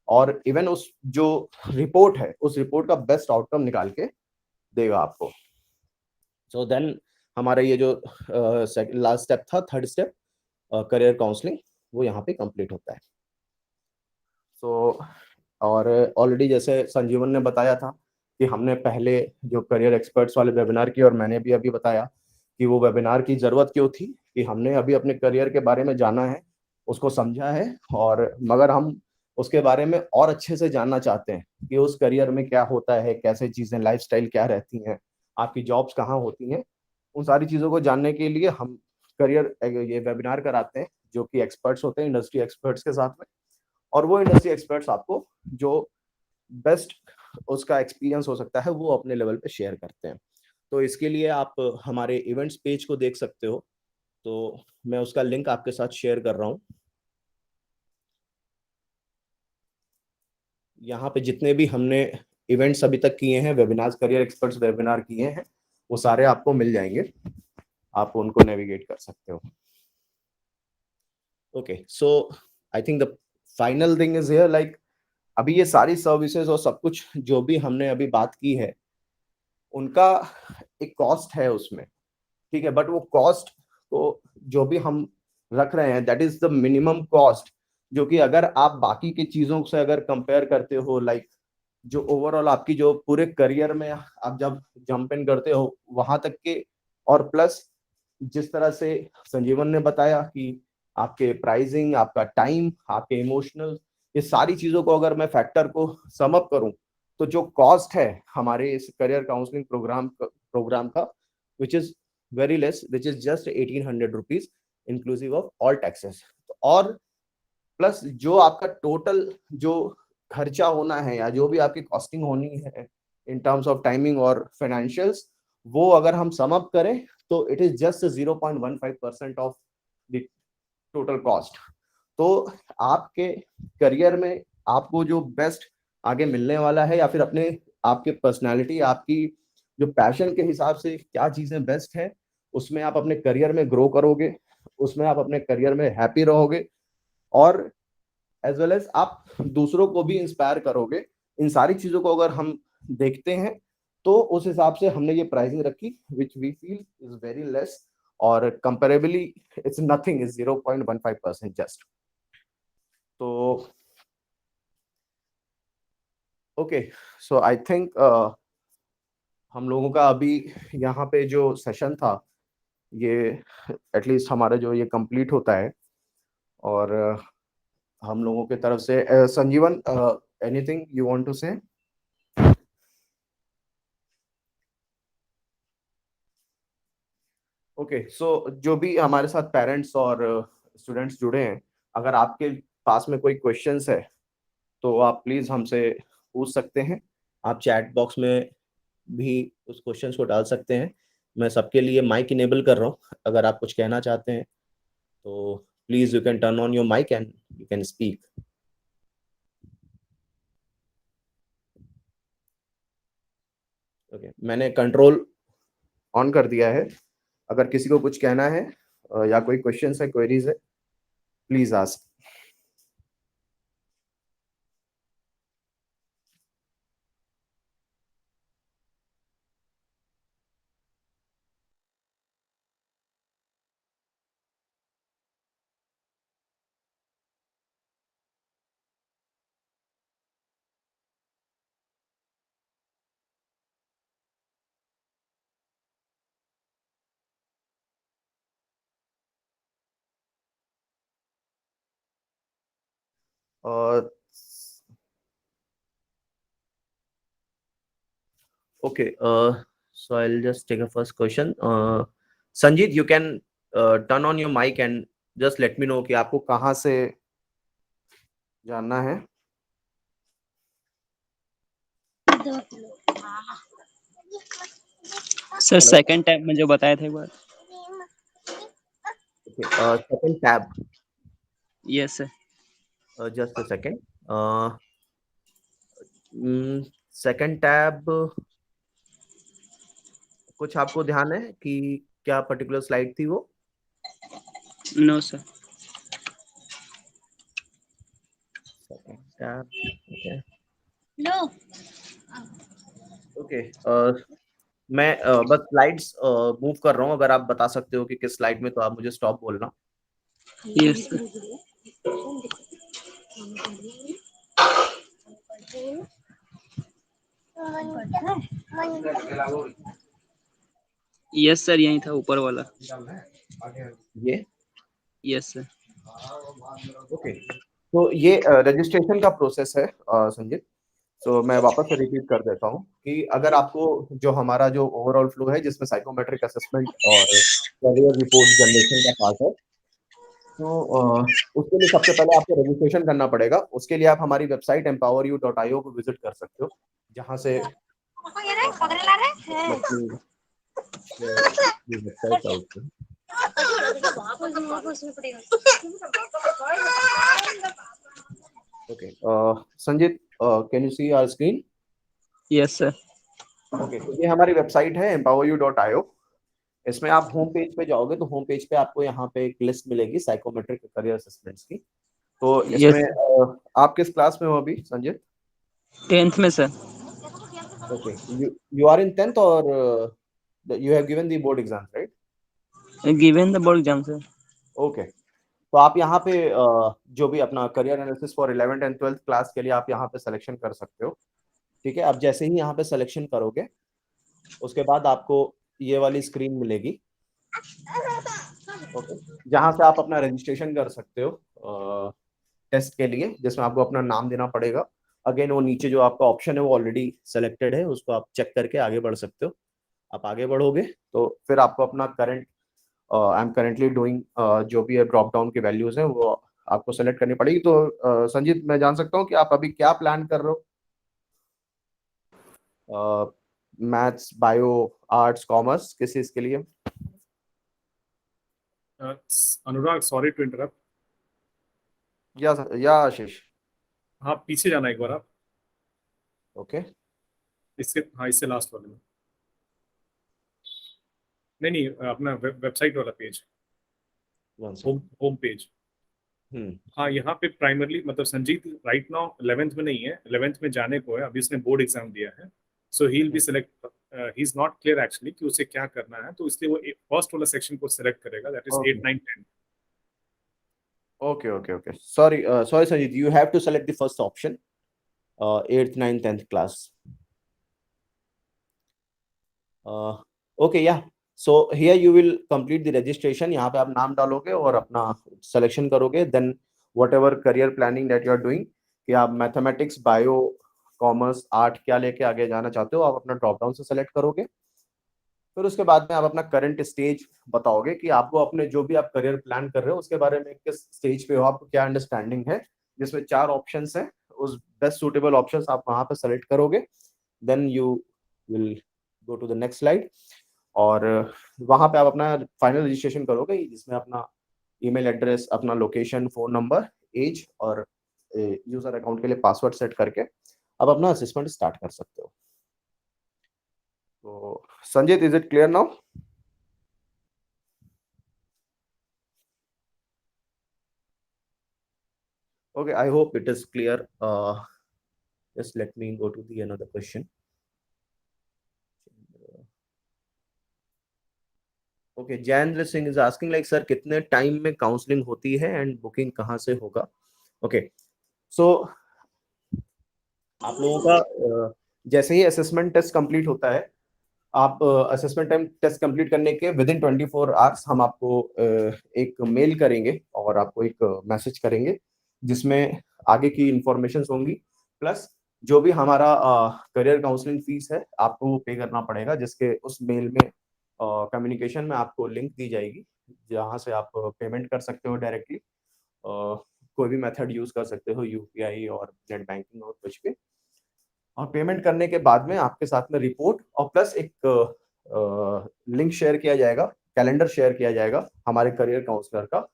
Speaker 2: और इवन उस जो रिपोर्ट है उस रिपोर्ट का बेस्ट आउटकम निकाल के देगा आपको। सो देन हमारा ये जो लास्ट स्टेप था, थर्ड स्टेप करियर काउंसलिंग, वो यहाँ पे कंप्लीट होता है। सो और ऑलरेडी जैसे संजीवन ने बताया था कि हमने पहले जो करियर एक्सपर्ट्स वाले वेबिनार की और मैंने भी अभी बताया कि वो वेबिनार की ज़रूरत क्यों थी, कि हमने अभी अपने करियर के बारे में जाना है, उसको समझा है, और मगर हम उसके बारे में और अच्छे से जानना चाहते हैं कि उस करियर में क्या होता है, कैसे चीज़ें, लाइफस्टाइल क्या रहती हैं, आपकी जॉब्स कहाँ होती हैं। उन सारी चीज़ों को जानने के लिए हम करियर ये वेबिनार कराते हैं जो कि एक्सपर्ट्स होते हैं इंडस्ट्री एक्सपर्ट्स के साथ में, और वो इंडस्ट्री एक्सपर्ट्स आपको जो बेस्ट उसका एक्सपीरियंस हो सकता है वो अपने लेवल पे शेयर करते हैं। तो इसके लिए आप हमारे इवेंट्स पेज को देख सकते हो, तो मैं उसका लिंक आपके साथ शेयर कर रहा हूँ। यहाँ पे जितने भी हमने इवेंट्स अभी तक किए हैं, वेबिनार्स, करियर एक्सपर्ट्स वेबिनार किए हैं, वो सारे आपको मिल जाएंगे, आप उनको नेविगेट कर सकते हो। Okay so I think the final thing is here, like अभी ये सारी सर्विसेज और सब कुछ जो भी हमने अभी बात की है उनका एक कॉस्ट है उसमें, ठीक है, बट वो कॉस्ट को जो भी हम रख रहे हैं that is the minimum cost, जो कि अगर आप बाकी की चीजों से अगर कंपेयर करते हो, लाइक जो ओवरऑल आपकी जो पूरे करियर में आप जब जंप इन करते हो वहां तक के, और प्लस जिस तरह से संजीवन ने बताया कि आपके प्राइसिंग, आपका टाइम, आपके इमोशनल, ये सारी चीजों को अगर मैं फैक्टर को सम अप करूं तो जो कॉस्ट है हमारे इस करियर काउंसलिंग प्रोग्राम का, which is very less, which is just 1800 rupees inclusive of all taxes, और प्लस जो आपका टोटल जो खर्चा होना है या जो भी आपकी कॉस्टिंग होनी है इन टर्म्स ऑफ टाइमिंग और फाइनेंशियल्स, वो अगर हम सम अप करें तो it is just 0.15% of the total cost. तो आपके करियर में आपको जो बेस्ट आगे मिलने वाला है या फिर अपने आपके पर्सनालिटी, आपकी जो पैशन के हिसाब से क्या चीजें बेस्ट है, उसमें आप अपने करियर में ग्रो करोगे, उसमें आप अपने करियर में हैप्पी रहोगे, और एज वेल एज आप दूसरों को भी इंस्पायर करोगे। इन सारी चीजों को अगर हम देखते हैं तो उस हिसाब से हमने ये प्राइसिंग रखी which we feel is very less, और comparably it's nothing, is 0.15% just. तो ओके सो आई थिंक हम लोगों का अभी यहाँ पे जो सेशन था ये एटलीस्ट हमारा जो ये कंप्लीट होता है, और हम लोगों के तरफ से संजीवन, एनीथिंग यू वांट टू से? ओके सो जो भी हमारे साथ पेरेंट्स और स्टूडेंट्स जुड़े हैं, अगर आपके पास में कोई क्वेश्चंस है तो आप प्लीज हमसे पूछ सकते हैं। आप चैट बॉक्स में भी उस क्वेश्चंस को डाल सकते हैं। मैं सबके लिए माइक इनेबल कर रहा हूँ, अगर आप कुछ कहना चाहते हैं तो please you can turn on your mic and you can speak. Okay, मैंने कंट्रोल ऑन कर दिया है। अगर किसी को कुछ कहना है या कोई क्वेश्चंस है, क्वेरीज है, please ask. Okay, so I'll just take a first question. Sanjeet, you can turn on your mic and just let me know कि आपको कहाँ से जानना है।
Speaker 4: Sir
Speaker 2: Hello.
Speaker 4: सेकंड टैब में जो बताया था एक बार।
Speaker 2: Okay, second tab.
Speaker 4: Yes sir.
Speaker 2: Just a second. Second tab, कुछ आपको ध्यान है कि क्या पर्टिकुलर स्लाइड थी वो?
Speaker 4: No sir.
Speaker 2: Second tab. Okay.
Speaker 5: लो
Speaker 2: Okay. मैं बस स्लाइड्स मूव कर रहा हूँ, अगर आप बता सकते हो कि किस स्लाइड में, तो आप मुझे स्टॉप बोलना।
Speaker 4: Yes sir. यस सर, यही था ऊपर वाला।
Speaker 2: ये
Speaker 4: यस सर।
Speaker 2: ओके, तो ये रजिस्ट्रेशन का प्रोसेस है संजय। तो मैं वापस से रिपीट कर देता हूँ कि अगर आपको जो हमारा जो ओवरऑल फ्लो है, जिसमें साइकोमेट्रिक असेसमेंट और करियर रिपोर्ट जनरेशन का पार्ट है, तो उसके लिए सबसे पहले आपको रजिस्ट्रेशन करना पड़ेगा। उसके लिए आप हमारी वेबसाइट empoweryou.io को विजिट कर सकते हो, जहाँ से website out. Okay, Sanjeet, can you see our screen?
Speaker 4: Yes sir.
Speaker 2: Okay, तो ये हमारी वेबसाइट है empoweryou.io। इसमें आप होम पेज पे जाओगे तो होम पेज पे आपको यहाँ पे एक लिस्ट मिलेगी साइकोमेट्रिक करियर असेसमेंट्स की। तो इसमें
Speaker 4: यस
Speaker 2: आप किस क्लास में हो अभी संजय?
Speaker 4: 10th में sir.
Speaker 2: Okay, you are in 10th और you have given the board exams, right?
Speaker 4: Given the board exam sir.
Speaker 2: Okay, तो आप यहाँ पे जो भी अपना career analysis for 11th and 12th class के लिए आप यहाँ पे सिलेक्शन कर सकते हो। ठीक है, आप जैसे ही यहाँ पे सिलेक्शन करोगे उसके बाद आपको ये वाली स्क्रीन मिलेगी। ओके, जहाँ से आप अपना रजिस्ट्रेशन कर सकते हो टेस्ट के लिए, जिसमें आपको अपना नाम देना पड़ेगा। अगेन वो नीचे जो आपका ऑप्शन है वो ऑलरेडी सेलेक्टेड है, उसको आप चेक करके आगे बढ़ सकते हो। आप आगे बढ़ोगे तो फिर आपको अपना current I am currently doing जो भी ड्रॉप डाउन की वैल्यूज हैं वो आपको सेलेक्ट करनी पड़ेगी। तो संजीत, मैं जान सकता हूँ कि आप अभी क्या प्लान कर रहे हो? मैथ्स, बायो, आर्ट्स, कॉमर्स, किस चीज के लिए?
Speaker 6: अनुराग, सॉरी टू इंटरप्ट।
Speaker 2: या आशीष?
Speaker 6: हाँ, पीछे जाना एक बार आप।
Speaker 2: ओके,
Speaker 6: इससे, हाँ, इससे लास्ट वाले में। नहीं नहीं, अपना वेबसाइट वाला पेज, होम पेज। हाँ, यहाँ पे प्राइमरली मतलब संजीत राइट नाउ 11th में नहीं है, 11th में जाने को है, अभी उसने बोर्ड एग्जाम दिया है। So he will be select, he is not clear actually कि उसे क्या करना है, तो इसलिए वो फर्स्ट वाला सेक्शन को सिलेक्ट करेगा, that is 8, 9, 10।
Speaker 2: Okay, okay, okay. Sorry, Sanjit. You have to select the first option, 8th, 9th, 10th class. Okay, yeah. So here you will complete the registration. यहाँ पे आप नाम डालोगे और अपना selection करोगे. Then whatever career planning that you are doing, कि आप मैथमेटिक्स, बायो, कॉमर्स, आर्ट क्या लेके आगे जाना चाहते हो, आप अपना ड्रॉप डाउन से सेलेक्ट करोगे। फिर उसके बाद में आप अपना करंट स्टेज बताओगे कि आपको अपने जो भी आप करियर प्लान कर रहे हो उसके बारे में किस स्टेज पे हो, आपको क्या अंडरस्टैंडिंग है, जिसमें 4 ऑप्शंस हैं, उस बेस्ट सूटेबल ऑप्शंस आप वहां पे सेलेक्ट करोगे, then you will go to the next slide, और वहां पे आप अपना फाइनल रजिस्ट्रेशन करोगे, जिसमें अपना ईमेल एड्रेस, अपना लोकेशन, फोन नंबर, एज और यूजर अकाउंट के लिए पासवर्ड सेट करके आप अपना असेसमेंट स्टार्ट कर सकते हो। तो Sanjeet, is it clear now? Okay, I hope it is clear. Just let me go to the another question. Okay, Jayendra Singh is asking like, sir, कितने टाइम में काउंसलिंग होती है एंड बुकिंग कहाँ से होगा? Okay, so आप लोगों का जैसे ही असेसमेंट टेस्ट कंप्लीट होता है, आप असेसमेंट टाइम टेस्ट कंप्लीट करने के विद इन 24 आवर्स हम आपको एक मेल करेंगे और आपको एक मैसेज करेंगे जिसमें आगे की इंफॉर्मेशन होंगी, प्लस जो भी हमारा करियर काउंसलिंग फीस है आपको वो पे करना पड़ेगा, जिसके उस मेल में कम्युनिकेशन में आपको लिंक दी जाएगी जहाँ से आप पेमेंट कर सकते हो डायरेक्टली, कोई भी मेथड यूज कर सकते हो, यूपीआई और नेट बैंकिंग और कुछ भी, और पेमेंट करने के बाद में आपके साथ में रिपोर्ट और प्लस एक लिंक शेयर किया जाएगा, कैलेंडर शेयर किया जाएगा हमारे करियर काउंसलर का,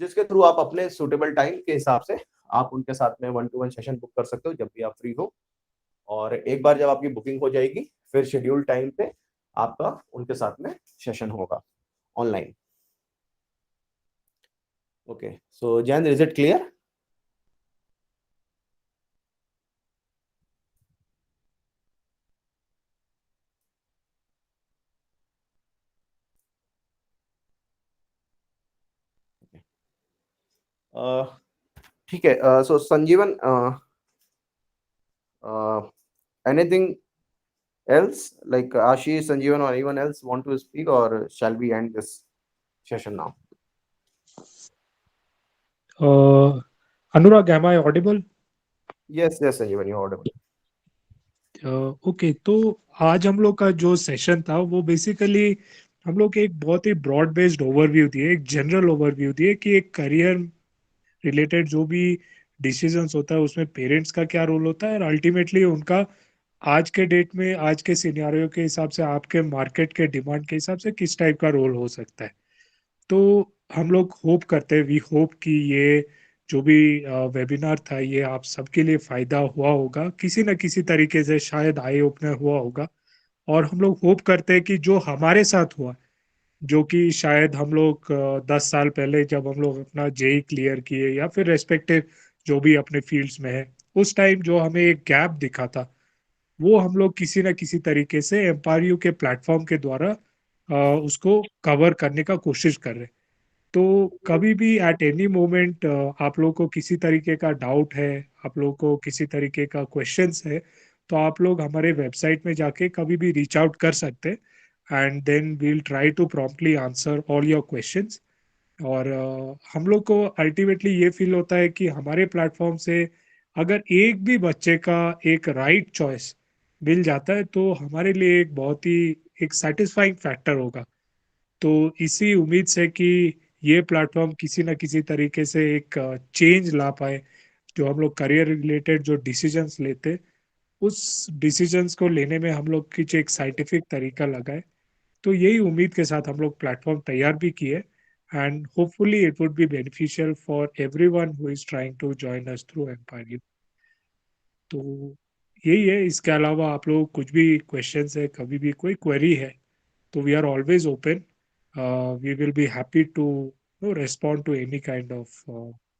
Speaker 2: जिसके थ्रू आप अपने सुटेबल टाइम के हिसाब से आप उनके साथ में 1-to-1 सेशन बुक कर सकते हो जब भी आप फ्री हो, और एक बार जब आपकी बुकिंग हो जाएगी फिर शेड्यूल टाइम पे आपका उनके साथ में सेशन होगा online. Okay, so Jain, is it clear? ठीक है, सो संजीवन, anything else like Ashish, Sanjeevan or anyone else want to speak, or shall we end this session now?
Speaker 1: Anurag, am I audible?
Speaker 2: Yes, Sanjeevan, you're audible.
Speaker 1: Okay, तो आज हम लोग का जो session था वो बेसिकली हम लोग एक बहुत ही ब्रॉड बेस्ड ओवरव्यू दिए, एक जनरल ओवरव्यू दिए कि एक करियर रिलेटेड जो भी डिसीजंस होता है उसमें पेरेंट्स का क्या रोल होता है, और अल्टीमेटली उनका आज के डेट में, आज के सिनेरियो के हिसाब से, आपके मार्केट के डिमांड के हिसाब से किस टाइप का रोल हो सकता है। तो हम लोग होप करते हैं, वी होप कि ये जो भी वेबिनार था ये आप सबके लिए फायदा हुआ होगा, किसी न किसी तरीके से शायद आई ओपनर हुआ होगा। और हम लोग होप करते हैं कि जो हमारे साथ हुआ, जो कि शायद हम लोग 10 साल पहले जब हम लोग अपना जेई क्लियर किए या फिर रेस्पेक्टिव जो भी अपने फील्ड्स में है, उस टाइम जो हमें एक गैप दिखा था वो हम लोग किसी न किसी तरीके से एम्पायर यू के प्लेटफॉर्म के द्वारा उसको कवर करने का कोशिश कर रहे हैं। तो कभी भी एट एनी मोमेंट आप लोग को किसी तरीके का डाउट है, आप लोग को किसी तरीके का क्वेश्चंस है, तो आप लोग हमारे वेबसाइट में जाके कभी भी रीच आउट कर सकते हैं, and then we will try to promptly answer all your questions. और हम लोग को अल्टीमेटली ये फील होता है कि हमारे प्लेटफॉर्म से अगर एक भी बच्चे का एक राइट चॉइस मिल जाता है तो हमारे लिए एक बहुत ही एक सेटिस्फाइंग फैक्टर होगा। तो इसी उम्मीद से कि ये प्लेटफॉर्म किसी न किसी तरीके से एक चेंज ला पाए, जो हम लोग करियर रिलेटेड जो डिसीजंस लेते, उस डिसीजंस को लेने में हम लोग कुछ एक साइंटिफिक तरीका लगाए। तो यही उम्मीद के साथ हम लोग प्लेटफॉर्म तैयार भी किए, and hopefully it would be beneficial for everyone who is trying to join us through empire. तो यही है, इसके अलावा आप लोग कुछ भी क्वेश्चंस है, कभी भी कोई क्वेरी है, तो we are always open. We will be happy to respond to any kind of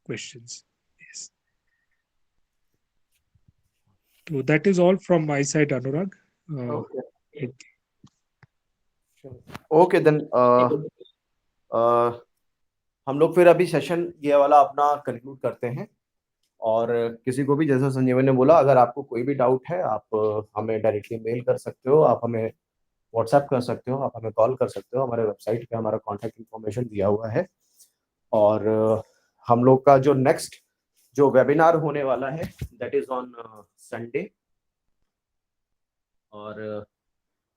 Speaker 1: questions. Yes. So that is all from my side, Anurag.
Speaker 2: Okay.
Speaker 1: it-
Speaker 2: Okay, then हम लोग फिर अभी सेशन ये वाला अपना कंक्लूड करते हैं, और किसी को भी जैसा संजीवन ने बोला, अगर आपको कोई भी डाउट है आप हमें डायरेक्टली मेल कर सकते हो, आप हमें व्हाट्सएप कर सकते हो, आप हमें कॉल कर सकते हो, हमारे वेबसाइट पे हमारा कॉन्टैक्ट इन्फॉर्मेशन दिया हुआ है। और हम लोग का जो नेक्स्ट जो वेबिनार होने वाला है दैट इज ऑन संडे, और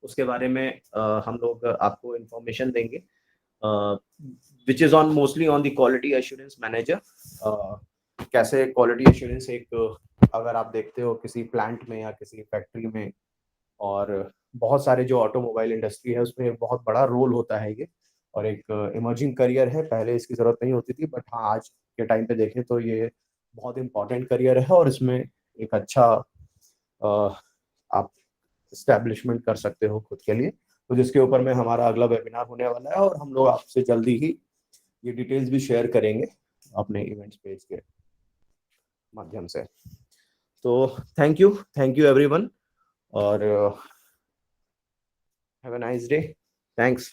Speaker 2: उसके बारे में हम लोग आपको इंफॉर्मेशन देंगे, which is on mostly on the quality assurance manager. कैसे क्वालिटी एश्योरेंस एक, अगर आप देखते हो किसी प्लांट में या किसी फैक्ट्री में, और बहुत सारे जो ऑटोमोबाइल इंडस्ट्री है उसमें एक बहुत बड़ा रोल होता है ये, और एक इमर्जिंग करियर है। पहले इसकी ज़रूरत नहीं होती थी, बट हाँ आज के टाइम पे देखें तो ये बहुत इंपॉर्टेंट करियर है, और इसमें एक अच्छा आप इस्टेब्लिशमेंट कर सकते हो खुद के लिए। तो जिसके ऊपर में हमारा अगला वेबिनार होने वाला है, और हम लोग आपसे जल्दी ही ये डिटेल्स भी शेयर करेंगे अपने इवेंट्स पेज के माध्यम से। तो थैंक यू एवरीवन, और have a nice day. Thanks.